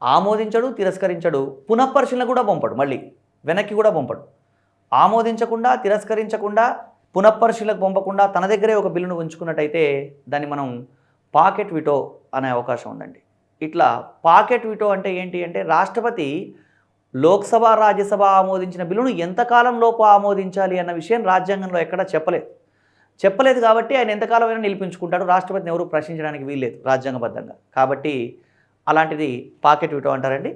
ఆమోదించడు, తిరస్కరించడు, పునఃపరిశీలన కూడా పంపడు, మళ్ళీ వెనక్కి కూడా పంపడు. ఆమోదించకుండా, తిరస్కరించకుండా, పునఃపరిశీలనకు పంపకుండా తన దగ్గరే ఒక బిల్లును ఉంచుకున్నట్టయితే దాన్ని మనం పాకెట్ విటో అనే అవకాశం ఉందండి. ఇట్లా పాకెట్ విటో అంటే ఏంటి అంటే, రాష్ట్రపతి లోక్సభ రాజ్యసభ ఆమోదించిన బిల్లును ఎంతకాలంలోపు ఆమోదించాలి అన్న విషయం రాజ్యాంగంలో ఎక్కడా చెప్పలేదు కాబట్టి ఆయన ఎంతకాలమైనా నిలిపించుకుంటాడు. రాష్ట్రపతిని ఎవరు ప్రశ్నించడానికి వీల్లేదు రాజ్యాంగబద్ధంగా. కాబట్టి అలాంటిది పాకెట్ విటో అంటారండి.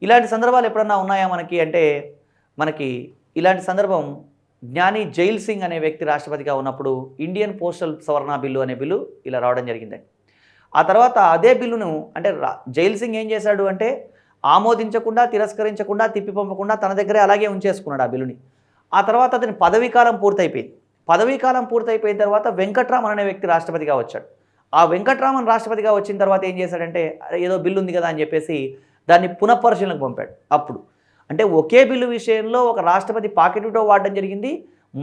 ఇలాంటి సందర్భాలు ఎప్పుడన్నా ఉన్నాయా మనకి అంటే, మనకి ఇలాంటి సందర్భం జ్ఞాని జైల్ సింగ్ అనే వ్యక్తి రాష్ట్రపతిగా ఉన్నప్పుడు ఇండియన్ పోస్టల్ సవరణ బిల్లు అనే బిల్లు ఇలా రావడం జరిగిందండి. ఆ తర్వాత అదే బిల్లును అంటే జైల్ సింగ్ ఏం చేశాడు అంటే, ఆమోదించకుండా, తిరస్కరించకుండా, తిప్పి పంపకుండా తన దగ్గరే అలాగే ఉంచేసుకున్నాడు ఆ బిల్లుని. ఆ తర్వాత అతని పదవీకాలం పూర్తయిపోయింది. పదవీకాలం పూర్తయిపోయిన తర్వాత వెంకట్రామన్ అనే వ్యక్తి రాష్ట్రపతిగా వచ్చాడు. ఆ వెంకట్రామన్ రాష్ట్రపతిగా వచ్చిన తర్వాత ఏం చేశాడంటే, ఏదో బిల్లు ఉంది కదా అని చెప్పేసి దాన్ని పునఃపరిశీలనకు పంపాడు. అప్పుడు అంటే ఒకే బిల్లు విషయంలో ఒక రాష్ట్రపతి పాకెట్ విటో వాడడం జరిగింది,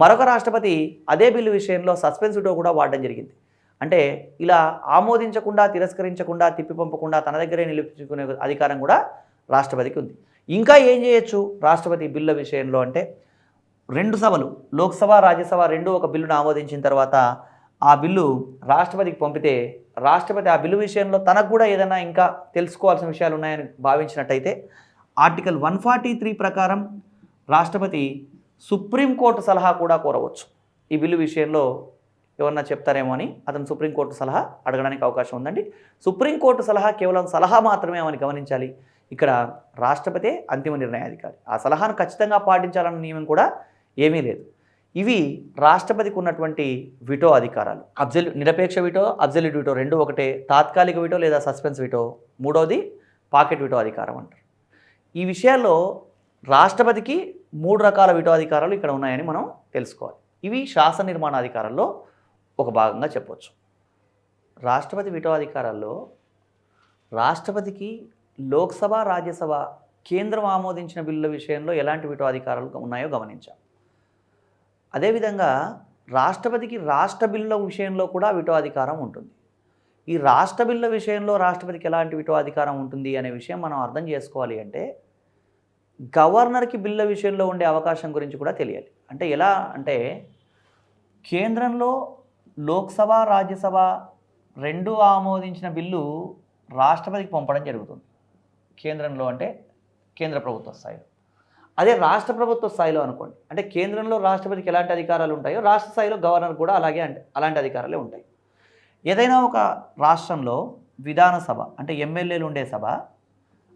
మరొక రాష్ట్రపతి అదే బిల్లు విషయంలో సస్పెన్స్ విటో కూడా వాడడం జరిగింది. అంటే ఇలా ఆమోదించకుండా, తిరస్కరించకుండా, తిప్పి పంపకుండా తన దగ్గరే నిలిపించుకునే అధికారం కూడా రాష్ట్రపతికి ఉంది. ఇంకా ఏం చేయొచ్చు రాష్ట్రపతి బిల్లు విషయంలో అంటే, 2 సభలు లోక్సభ రాజ్యసభ రెండు ఒక బిల్లును ఆమోదించిన తర్వాత ఆ బిల్లు రాష్ట్రపతికి పంపితే, రాష్ట్రపతి ఆ బిల్లు విషయంలో తనకు కూడా ఏదైనా ఇంకా తెలుసుకోవాల్సిన విషయాలు ఉన్నాయని భావించినట్టయితే ఆర్టికల్ 143 ప్రకారం రాష్ట్రపతి సుప్రీంకోర్టు సలహా కూడా కోరవచ్చు. ఈ బిల్లు విషయంలో ఎవరన్నా చెప్తారేమో అని అతను సుప్రీంకోర్టు సలహా అడగడానికి అవకాశం ఉందండి. సుప్రీంకోర్టు సలహా కేవలం సలహా మాత్రమే అని గమనించాలి. ఇక్కడ రాష్ట్రపతే అంతిమ నిర్ణయాధికారి. ఆ సలహాను ఖచ్చితంగా పాటించాలన్న నియమం కూడా ఏమీ లేదు. ఇవి రాష్ట్రపతికి ఉన్నటువంటి విటో అధికారాలు. నిరపేక్ష విటో, అబ్జల్యూట్ విటో రెండు ఒకటే. తాత్కాలిక విటో లేదా సస్పెన్స్ విటో మూడవది పాకెట్ విటో అధికారం అంటారు. ఈ విషయాల్లో రాష్ట్రపతికి 3 రకాల విటో అధికారాలు ఇక్కడ ఉన్నాయని మనం తెలుసుకోవాలి. ఇవి శాసన నిర్మాణ అధికారాల్లో ఒక భాగంగా చెప్పవచ్చు. రాష్ట్రపతి విటో అధికారాల్లో రాష్ట్రపతికి లోక్సభ, రాజ్యసభ, కేంద్రం ఆమోదించిన బిల్లుల విషయంలో ఎలాంటి విటో అధికారాలు ఉన్నాయో గమనించాం. అదేవిధంగా రాష్ట్రపతికి రాష్ట్ర బిల్లుల విషయంలో కూడా విటో అధికారం ఉంటుంది. ఈ రాష్ట్ర బిల్లుల విషయంలో రాష్ట్రపతికి ఎలాంటి విటో అధికారం ఉంటుంది అనే విషయం మనం అర్థం చేసుకోవాలి అంటే, గవర్నర్కి బిల్లుల విషయంలో ఉండే అవకాశం గురించి కూడా తెలియాలి. అంటే ఎలా అంటే, కేంద్రంలో లోక్సభ, రాజ్యసభ రెండు ఆమోదించిన బిల్లు రాష్ట్రపతికి పంపడం జరుగుతుంది. కేంద్రంలో అంటే కేంద్ర ప్రభుత్వ స్థాయిలో. అదే రాష్ట్ర ప్రభుత్వ స్థాయిలో అనుకోండి, అంటే కేంద్రంలో రాష్ట్రపతికి ఎలాంటి అధికారాలు ఉంటాయో రాష్ట్ర స్థాయిలో గవర్నర్ కూడా అలాంటి అధికారాలే ఉంటాయి. ఏదైనా ఒక రాష్ట్రంలో విధానసభ అంటే ఎమ్మెల్యేలు ఉండే సభ,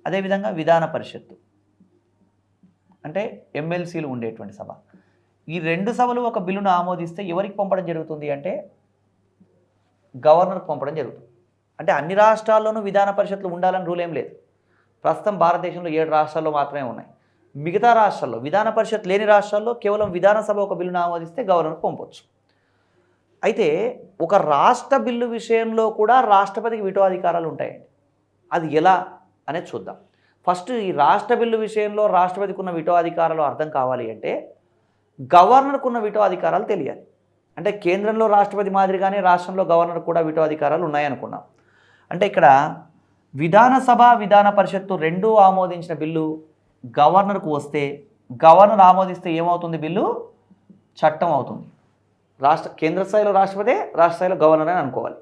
అదేవిధంగా విధాన పరిషత్తు అంటే ఎమ్మెల్సీలు ఉండేటువంటి సభ, ఈ 2 సభలు ఒక బిల్లును ఆమోదిస్తే ఎవరికి పంపడం జరుగుతుంది అంటే గవర్నర్కి పంపడం జరుగుతుంది. అంటే అన్ని రాష్ట్రాల్లోనూ విధాన పరిషత్తులు ఉండాలని రూల్ ఏం లేదు. ప్రస్తుతం భారతదేశంలో 7 రాష్ట్రాల్లో మాత్రమే ఉన్నాయి. మిగతా రాష్ట్రాల్లో విధాన పరిషత్ లేని రాష్ట్రాల్లో కేవలం విధానసభ ఒక బిల్లును ఆమోదిస్తే గవర్నర్కి పంపవచ్చు. అయితే ఒక రాష్ట్ర బిల్లు విషయంలో కూడా రాష్ట్రపతికి విటో అధికారాలు ఉంటాయండి. అది ఎలా అనేది చూద్దాం. ఫస్ట్ ఈ రాష్ట్ర బిల్లు విషయంలో రాష్ట్రపతికి ఉన్న విటో అధికారాలు అర్థం కావాలి అంటే గవర్నర్కు ఉన్న విటో అధికారాలు తెలియాలి. అంటే కేంద్రంలో రాష్ట్రపతి మాదిరిగానే రాష్ట్రంలో గవర్నర్ కూడా విటో అధికారాలు ఉన్నాయనుకున్నాం. అంటే ఇక్కడ విధానసభ, విధాన పరిషత్తు రెండూ ఆమోదించిన బిల్లు గవర్నర్కు వస్తే, గవర్నర్ ఆమోదిస్తే ఏమవుతుంది? బిల్లు చట్టం అవుతుంది. కేంద్ర స్థాయిలో రాష్ట్రపతి, రాష్ట్ర స్థాయిలో గవర్నర్ అని అనుకోవాలి.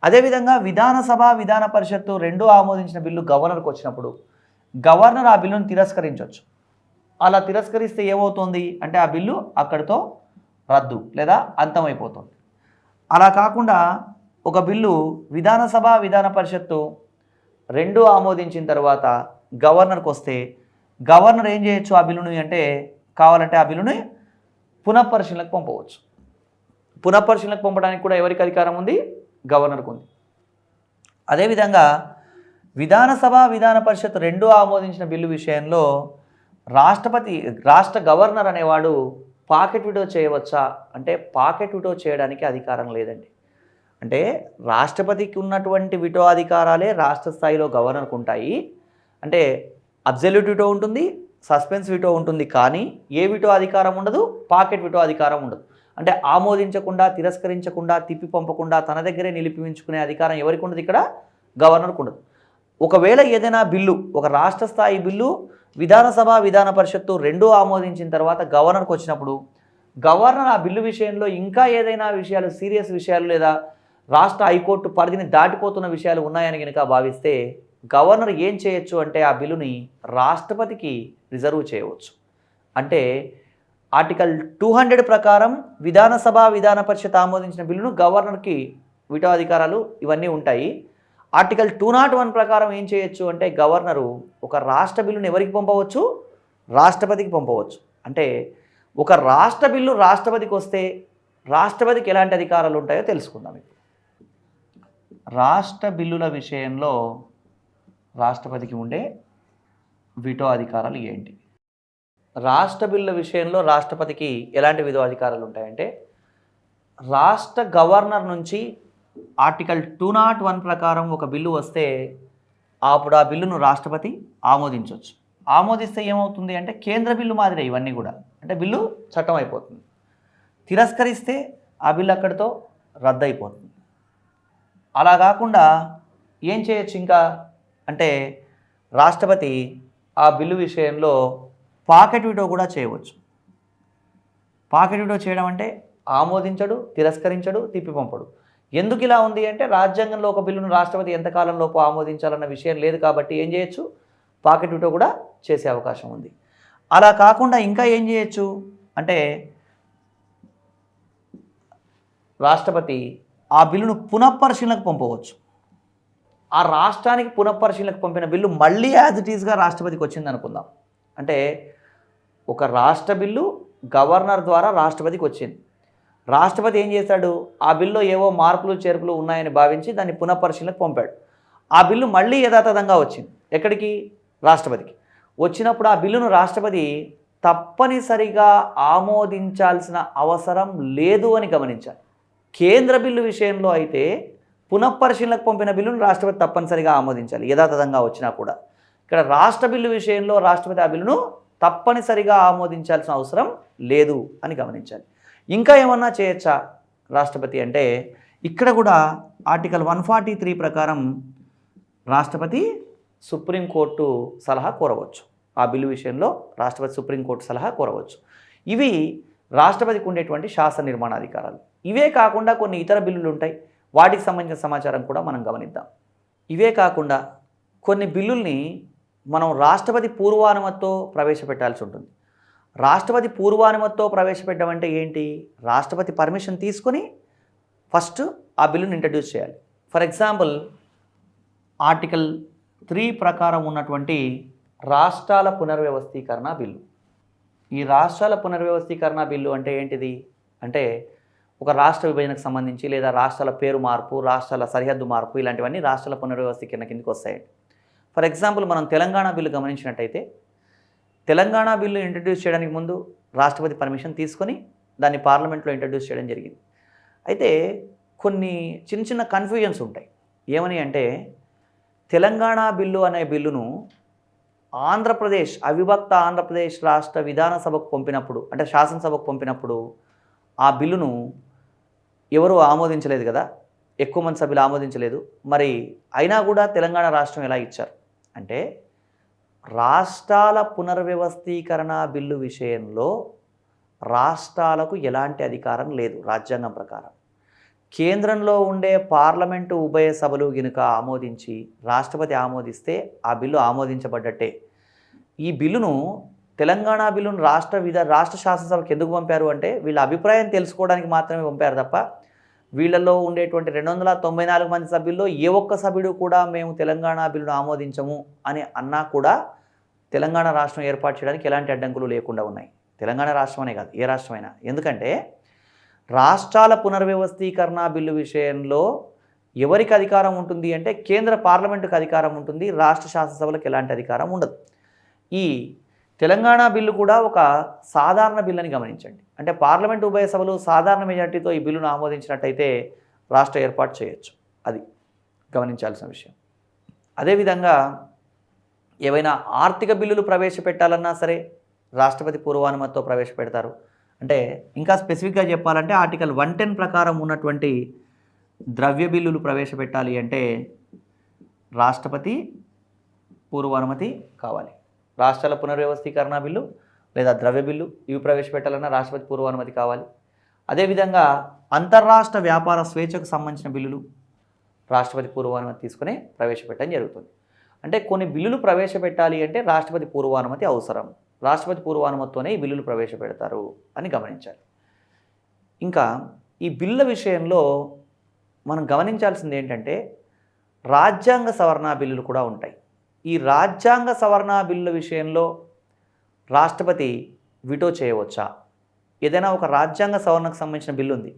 అదేవిధంగా విధానసభ, విధాన పరిషత్తు రెండూ ఆమోదించిన బిల్లు గవర్నర్కి వచ్చినప్పుడు గవర్నర్ ఆ బిల్లును తిరస్కరించవచ్చు. అలా తిరస్కరిస్తే ఏమవుతుంది అంటే ఆ బిల్లు అక్కడితో రద్దు లేదా అంతమైపోతుంది. అలా కాకుండా ఒక బిల్లు విధానసభ, విధాన పరిషత్తు రెండూ ఆమోదించిన తర్వాత గవర్నర్కి వస్తే గవర్నర్ ఏం చేయొచ్చు ఆ బిల్లుని అంటే, కావాలంటే ఆ బిల్లుని పునఃపరిశీలనకు పంపవచ్చు. పునఃపరిశీలనకు పంపడానికి కూడా ఎవరికి అధికారం ఉంది? గవర్నర్కు ఉంది. అదేవిధంగా విధానసభ విధాన పరిషత్ రెండూ ఆమోదించిన బిల్లు విషయంలో రాష్ట్ర గవర్నర్ అనేవాడు పాకెట్ విటో చేయవచ్చా అంటే పాకెట్ విటో చేయడానికి అధికారం లేదండి. అంటే రాష్ట్రపతికి ఉన్నటువంటి విటో అధికారాలే రాష్ట్ర స్థాయిలో గవర్నర్కు ఉంటాయి. అంటే అబ్జల్యూట్ విటో ఉంటుంది, సస్పెన్స్ విటో ఉంటుంది, కానీ ఏ విటో అధికారం ఉండదు, పాకెట్ విటో అధికారం ఉండదు. అంటే ఆమోదించకుండా, తిరస్కరించకుండా, తిప్పి పంపకుండా తన దగ్గరే నిలిపి ఉంచుకునే అధికారం ఎవరికి ఉండదు? ఇక్కడ గవర్నర్కు ఉండదు. ఒకవేళ ఏదైనా బిల్లు, ఒక రాష్ట్ర స్థాయి బిల్లు విధానసభ విధాన పరిషత్తు రెండూ ఆమోదించిన తర్వాత గవర్నర్కి వచ్చినప్పుడు గవర్నర్ ఆ బిల్లు విషయంలో ఇంకా ఏదైనా విషయాలు, సీరియస్ విషయాలు లేదా రాష్ట్ర హైకోర్టు పరిధిని దాటిపోతున్న విషయాలు ఉన్నాయని కనుక భావిస్తే గవర్నర్ ఏం చేయొచ్చు అంటే ఆ బిల్లుని రాష్ట్రపతికి రిజర్వ్ చేయవచ్చు. అంటే ఆర్టికల్ 200 ప్రకారం విధానసభ విధాన పరిషత్ ఆమోదించిన బిల్లును గవర్నర్కి విటో అధికారాలు ఇవన్నీ ఉంటాయి. ఆర్టికల్ 201 ప్రకారం ఏం చేయొచ్చు అంటే గవర్నరు ఒక రాష్ట్ర బిల్లును ఎవరికి పంపవచ్చు? రాష్ట్రపతికి పంపవచ్చు. అంటే ఒక రాష్ట్ర బిల్లు రాష్ట్రపతికి వస్తే రాష్ట్రపతికి ఎలాంటి అధికారాలు ఉంటాయో తెలుసుకుందాం. రాష్ట్ర బిల్లుల విషయంలో రాష్ట్రపతికి ఉండే విటో అధికారాలు ఏంటి? రాష్ట్ర బిల్లుల విషయంలో రాష్ట్రపతికి ఎలాంటి విటో అధికారాలు ఉంటాయంటే రాష్ట్ర గవర్నర్ నుంచి ఆర్టికల్ 201 ప్రకారం ఒక బిల్లు వస్తే అప్పుడు ఆ బిల్లును రాష్ట్రపతి ఆమోదించవచ్చు. ఆమోదిస్తే ఏమవుతుంది అంటే కేంద్ర బిల్లు మాదిరే ఇవన్నీ కూడా, అంటే బిల్లు చట్టం అయిపోతుంది. తిరస్కరిస్తే ఆ బిల్లు అక్కడితో రద్దు అయిపోతుంది. అలా కాకుండా ఏం చేయొచ్చు ఇంకా అంటే రాష్ట్రపతి ఆ బిల్లు విషయంలో పాకెట్ విటో కూడా చేయవచ్చు. పాకెట్ విటో చేయడం అంటే ఆమోదించడు, తిరస్కరించడు, తిప్పి పంపడు. ఎందుకు ఇలా ఉంది అంటే రాజ్యాంగంలో ఒక బిల్లును రాష్ట్రపతి ఎంతకాలంలోపు ఆమోదించాలన్న విషయం లేదు కాబట్టి ఏం చేయొచ్చు? పాకెట్ విటో కూడా చేసే అవకాశం ఉంది. అలా కాకుండా ఇంకా ఏం చేయొచ్చు అంటే రాష్ట్రపతి ఆ బిల్లును పునఃపరిశీలనకు పంపవచ్చు. ఆ రాష్ట్రానికి పునఃపరిశీలనకు పంపిన బిల్లు మళ్ళీ యాజ్ ఇట్ ఈస్గా రాష్ట్రపతికి వచ్చింది అనుకుందాం. అంటే ఒక రాష్ట్ర బిల్లు గవర్నర్ ద్వారా రాష్ట్రపతికి వచ్చింది. రాష్ట్రపతి ఏం చేశాడు? ఆ బిల్లులో ఏవో మార్పులు చేర్పులు ఉన్నాయని భావించి దాన్ని పునఃపరిశీలనకు పంపాడు. ఆ బిల్లు మళ్ళీ యథాతథంగా వచ్చింది. ఎక్కడికి? రాష్ట్రపతికి. వచ్చినప్పుడు ఆ బిల్లును రాష్ట్రపతి తప్పనిసరిగా ఆమోదించాల్సిన అవసరం లేదు అని గమనించాలి. కేంద్ర బిల్లు విషయంలో అయితే పునఃపరిశీలనకు పంపిన బిల్లును రాష్ట్రపతి తప్పనిసరిగా ఆమోదించాలి యథాతథంగా వచ్చినా కూడా. ఇక్కడ రాష్ట్ర బిల్లు విషయంలో రాష్ట్రపతి ఆ బిల్లును తప్పనిసరిగా ఆమోదించాల్సిన అవసరం లేదు అని గమనించాలి. ఇంకా ఏమన్నా చేయొచ్చా రాష్ట్రపతి అంటే ఇక్కడ కూడా ఆర్టికల్ 143 ప్రకారం రాష్ట్రపతి సుప్రీంకోర్టు సలహా కోరవచ్చు. ఆ బిల్లు విషయంలో రాష్ట్రపతి సుప్రీంకోర్టు సలహా కోరవచ్చు. ఇవి రాష్ట్రపతికి ఉండేటువంటి శాసన నిర్మాణాధికారాలు. ఇవే కాకుండా కొన్ని ఇతర బిల్లులు ఉంటాయి, వాటికి సంబంధించిన సమాచారం కూడా మనం గమనిద్దాం. ఇవే కాకుండా కొన్ని బిల్లుల్ని మనం రాష్ట్రపతి పూర్వానుమతితో ప్రవేశపెట్టాల్సి ఉంటుంది. రాష్ట్రపతి పూర్వానుమతితో ప్రవేశపెట్టడం అంటే ఏంటి? రాష్ట్రపతి పర్మిషన్ తీసుకొని ఫస్ట్ ఆ బిల్లును ఇంట్రడ్యూస్ చేయాలి. ఫర్ ఎగ్జాంపుల్ ఆర్టికల్ 3 ప్రకారం ఉన్నటువంటి రాష్ట్రాల పునర్వ్యవస్థీకరణ బిల్లు. ఈ రాష్ట్రాల పునర్వ్యవస్థీకరణ బిల్లు అంటే ఏంటిది అంటే ఒక రాష్ట్ర విభజనకు సంబంధించి లేదా రాష్ట్రాల పేరు మార్పు, రాష్ట్రాల సరిహద్దు మార్పు, ఇలాంటివన్నీ రాష్ట్రాల పునర్వ్యవస్థీకరణ కిందకి వస్తాయండి. ఫర్ ఎగ్జాంపుల్ మనం తెలంగాణ బిల్లు గమనించినట్టయితే తెలంగాణ బిల్లు ఇంట్రడ్యూస్ చేయడానికి ముందు రాష్ట్రపతి పర్మిషన్ తీసుకొని దాన్ని పార్లమెంట్లో ఇంట్రడ్యూస్ చేయడం జరిగింది. అయితే కొన్ని చిన్న చిన్న కన్ఫ్యూజన్స్ ఉంటాయి. ఏమని అంటే తెలంగాణ బిల్లు అనే బిల్లును ఆంధ్రప్రదేశ్ అవిభక్త ఆంధ్రప్రదేశ్ రాష్ట్ర విధానసభకు పంపినప్పుడు అంటే శాసనసభకు పంపినప్పుడు ఆ బిల్లును ఎవరు ఆమోదించలేదు కదా, ఎక్కువ మంది సభ్యులు ఆమోదించలేదు. మరి అయినా కూడా తెలంగాణ రాష్ట్రం ఎలా ఇచ్చారు అంటే రాష్ట్రాల పునర్వ్యవస్థీకరణ బిల్లు విషయంలో రాష్ట్రాలకు ఎలాంటి అధికారం లేదు. రాజ్యాంగం ప్రకారం కేంద్రంలో ఉండే పార్లమెంటు ఉభయ సభలు గినుక ఆమోదించి రాష్ట్రపతి ఆమోదిస్తే ఆ బిల్లు ఆమోదించబడ్డట్టే. ఈ బిల్లును తెలంగాణ బిల్లును రాష్ట్ర శాసనసభకు ఎందుకు పంపారు అంటే వీళ్ళ అభిప్రాయం తెలుసుకోవడానికి మాత్రమే పంపారు తప్ప వీళ్ళల్లో ఉండేటువంటి 294 మంది సభ్యుల్లో ఏ ఒక్క సభ్యుడు కూడా మేము తెలంగాణ బిల్లును ఆమోదించము అని అన్నా కూడా తెలంగాణ రాష్ట్రం ఏర్పాటు చేయడానికి ఎలాంటి అడ్డంకులు లేకుండా ఉన్నాయి. తెలంగాణ రాష్ట్రం అనే కాదు, ఏ రాష్ట్రమైనా. ఎందుకంటే రాష్ట్రాల పునర్వ్యవస్థీకరణ బిల్లు విషయంలో ఎవరికి అధికారం ఉంటుంది అంటే కేంద్ర పార్లమెంటుకు అధికారం ఉంటుంది, రాష్ట్ర శాసనసభలకు ఎలాంటి అధికారం ఉండదు. ఈ తెలంగాణ బిల్లు కూడా ఒక సాధారణ బిల్లు అని గమనించండి. అంటే పార్లమెంటు ఉభయ సభలు సాధారణ మెజార్టీతో ఈ బిల్లును ఆమోదించినట్టయితే రాష్ట్ర ఏర్పాటు చేయొచ్చు. అది గమనించాల్సిన విషయం. అదేవిధంగా ఏవైనా ఆర్థిక బిల్లులు ప్రవేశపెట్టాలన్నా సరే రాష్ట్రపతి పూర్వానుమతితో ప్రవేశపెడతారు. అంటే ఇంకా స్పెసిఫిక్గా చెప్పాలంటే ఆర్టికల్ 110 ప్రకారం ఉన్నటువంటి ద్రవ్య బిల్లులు ప్రవేశపెట్టాలి అంటే రాష్ట్రపతి పూర్వానుమతి కావాలి. రాష్ట్రాల పునర్వ్యవస్థీకరణ బిల్లు లేదా ద్రవ్య బిల్లు ఇవి ప్రవేశపెట్టాలన్నా రాష్ట్రపతి పూర్వానుమతి కావాలి. అదేవిధంగా అంతర్రాష్ట్ర వ్యాపార స్వేచ్ఛకు సంబంధించిన బిల్లులు రాష్ట్రపతి పూర్వానుమతి తీసుకుని ప్రవేశపెట్టడం జరుగుతుంది. అంటే కొన్ని బిల్లులు ప్రవేశపెట్టాలి అంటే రాష్ట్రపతి పూర్వానుమతి అవసరం. రాష్ట్రపతి పూర్వానుమతితోనే ఈ బిల్లులు ప్రవేశపెడతారు అని గమనించాలి. ఇంకా ఈ బిల్లుల విషయంలో మనం గమనించాల్సింది ఏంటంటే రాజ్యాంగ సవరణ బిల్లులు కూడా ఉంటాయి. ఈ రాజ్యాంగ సవరణ బిల్లుల విషయంలో రాష్ట్రపతి విటో చేయవచ్చా? ఏదైనా ఒక రాజ్యాంగ సవరణకు సంబంధించిన బిల్లు ఉంది,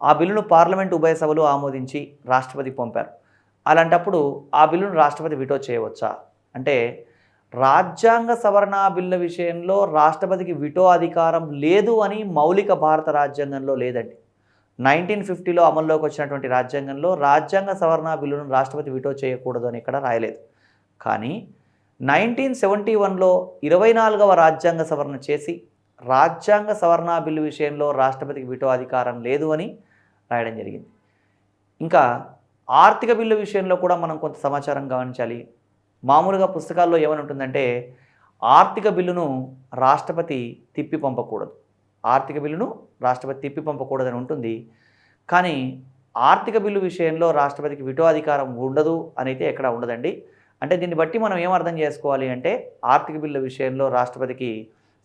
ఆ బిల్లును పార్లమెంటు ఉభయ సభలు ఆమోదించి రాష్ట్రపతికి పంపారు. అలాంటప్పుడు ఆ బిల్లును రాష్ట్రపతి విటో చేయవచ్చా అంటే రాజ్యాంగ సవరణ బిల్లు విషయంలో రాష్ట్రపతికి విటో అధికారం లేదు అని మౌలిక భారత రాజ్యాంగంలో లేదండి. 1950లో అమల్లోకి వచ్చినటువంటి రాజ్యాంగంలో రాజ్యాంగ సవరణ బిల్లును రాష్ట్రపతి విటో చేయకూడదు అని ఇక్కడ రాయలేదు. కానీ 1971లో 24వ రాజ్యాంగ సవరణ చేసి రాజ్యాంగ సవరణ బిల్లు విషయంలో రాష్ట్రపతికి విటో అధికారం లేదు అని రాయడం జరిగింది. ఇంకా ఆర్థిక బిల్లు విషయంలో కూడా మనం కొంత సమాచారం గమనించాలి. మామూలుగా పుస్తకాల్లో ఏమని ఉంటుందంటే ఆర్థిక బిల్లును రాష్ట్రపతి తిప్పి పంపకూడదు, ఆర్థిక బిల్లును రాష్ట్రపతి తిప్పి పంపకూడదని ఉంటుంది. కానీ ఆర్థిక బిల్లు విషయంలో రాష్ట్రపతికి విటో అధికారం ఉండదు అనైతే ఎక్కడ ఉండదండి. అంటే దీన్ని బట్టి మనం ఏం అర్థం చేసుకోవాలి అంటే ఆర్థిక బిల్లు విషయంలో రాష్ట్రపతికి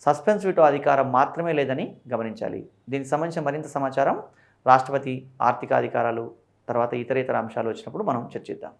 సస్పెన్స్ విటో అధికారం మాత్రమే లేదని గమనించాలి. దీనికి సంబంధించిన మరింత సమాచారం రాష్ట్రపతి ఆర్థిక అధికారాలు తర్వాత ఇతర అంశాలు వచ్చినప్పుడు మనం చర్చిద్దాం.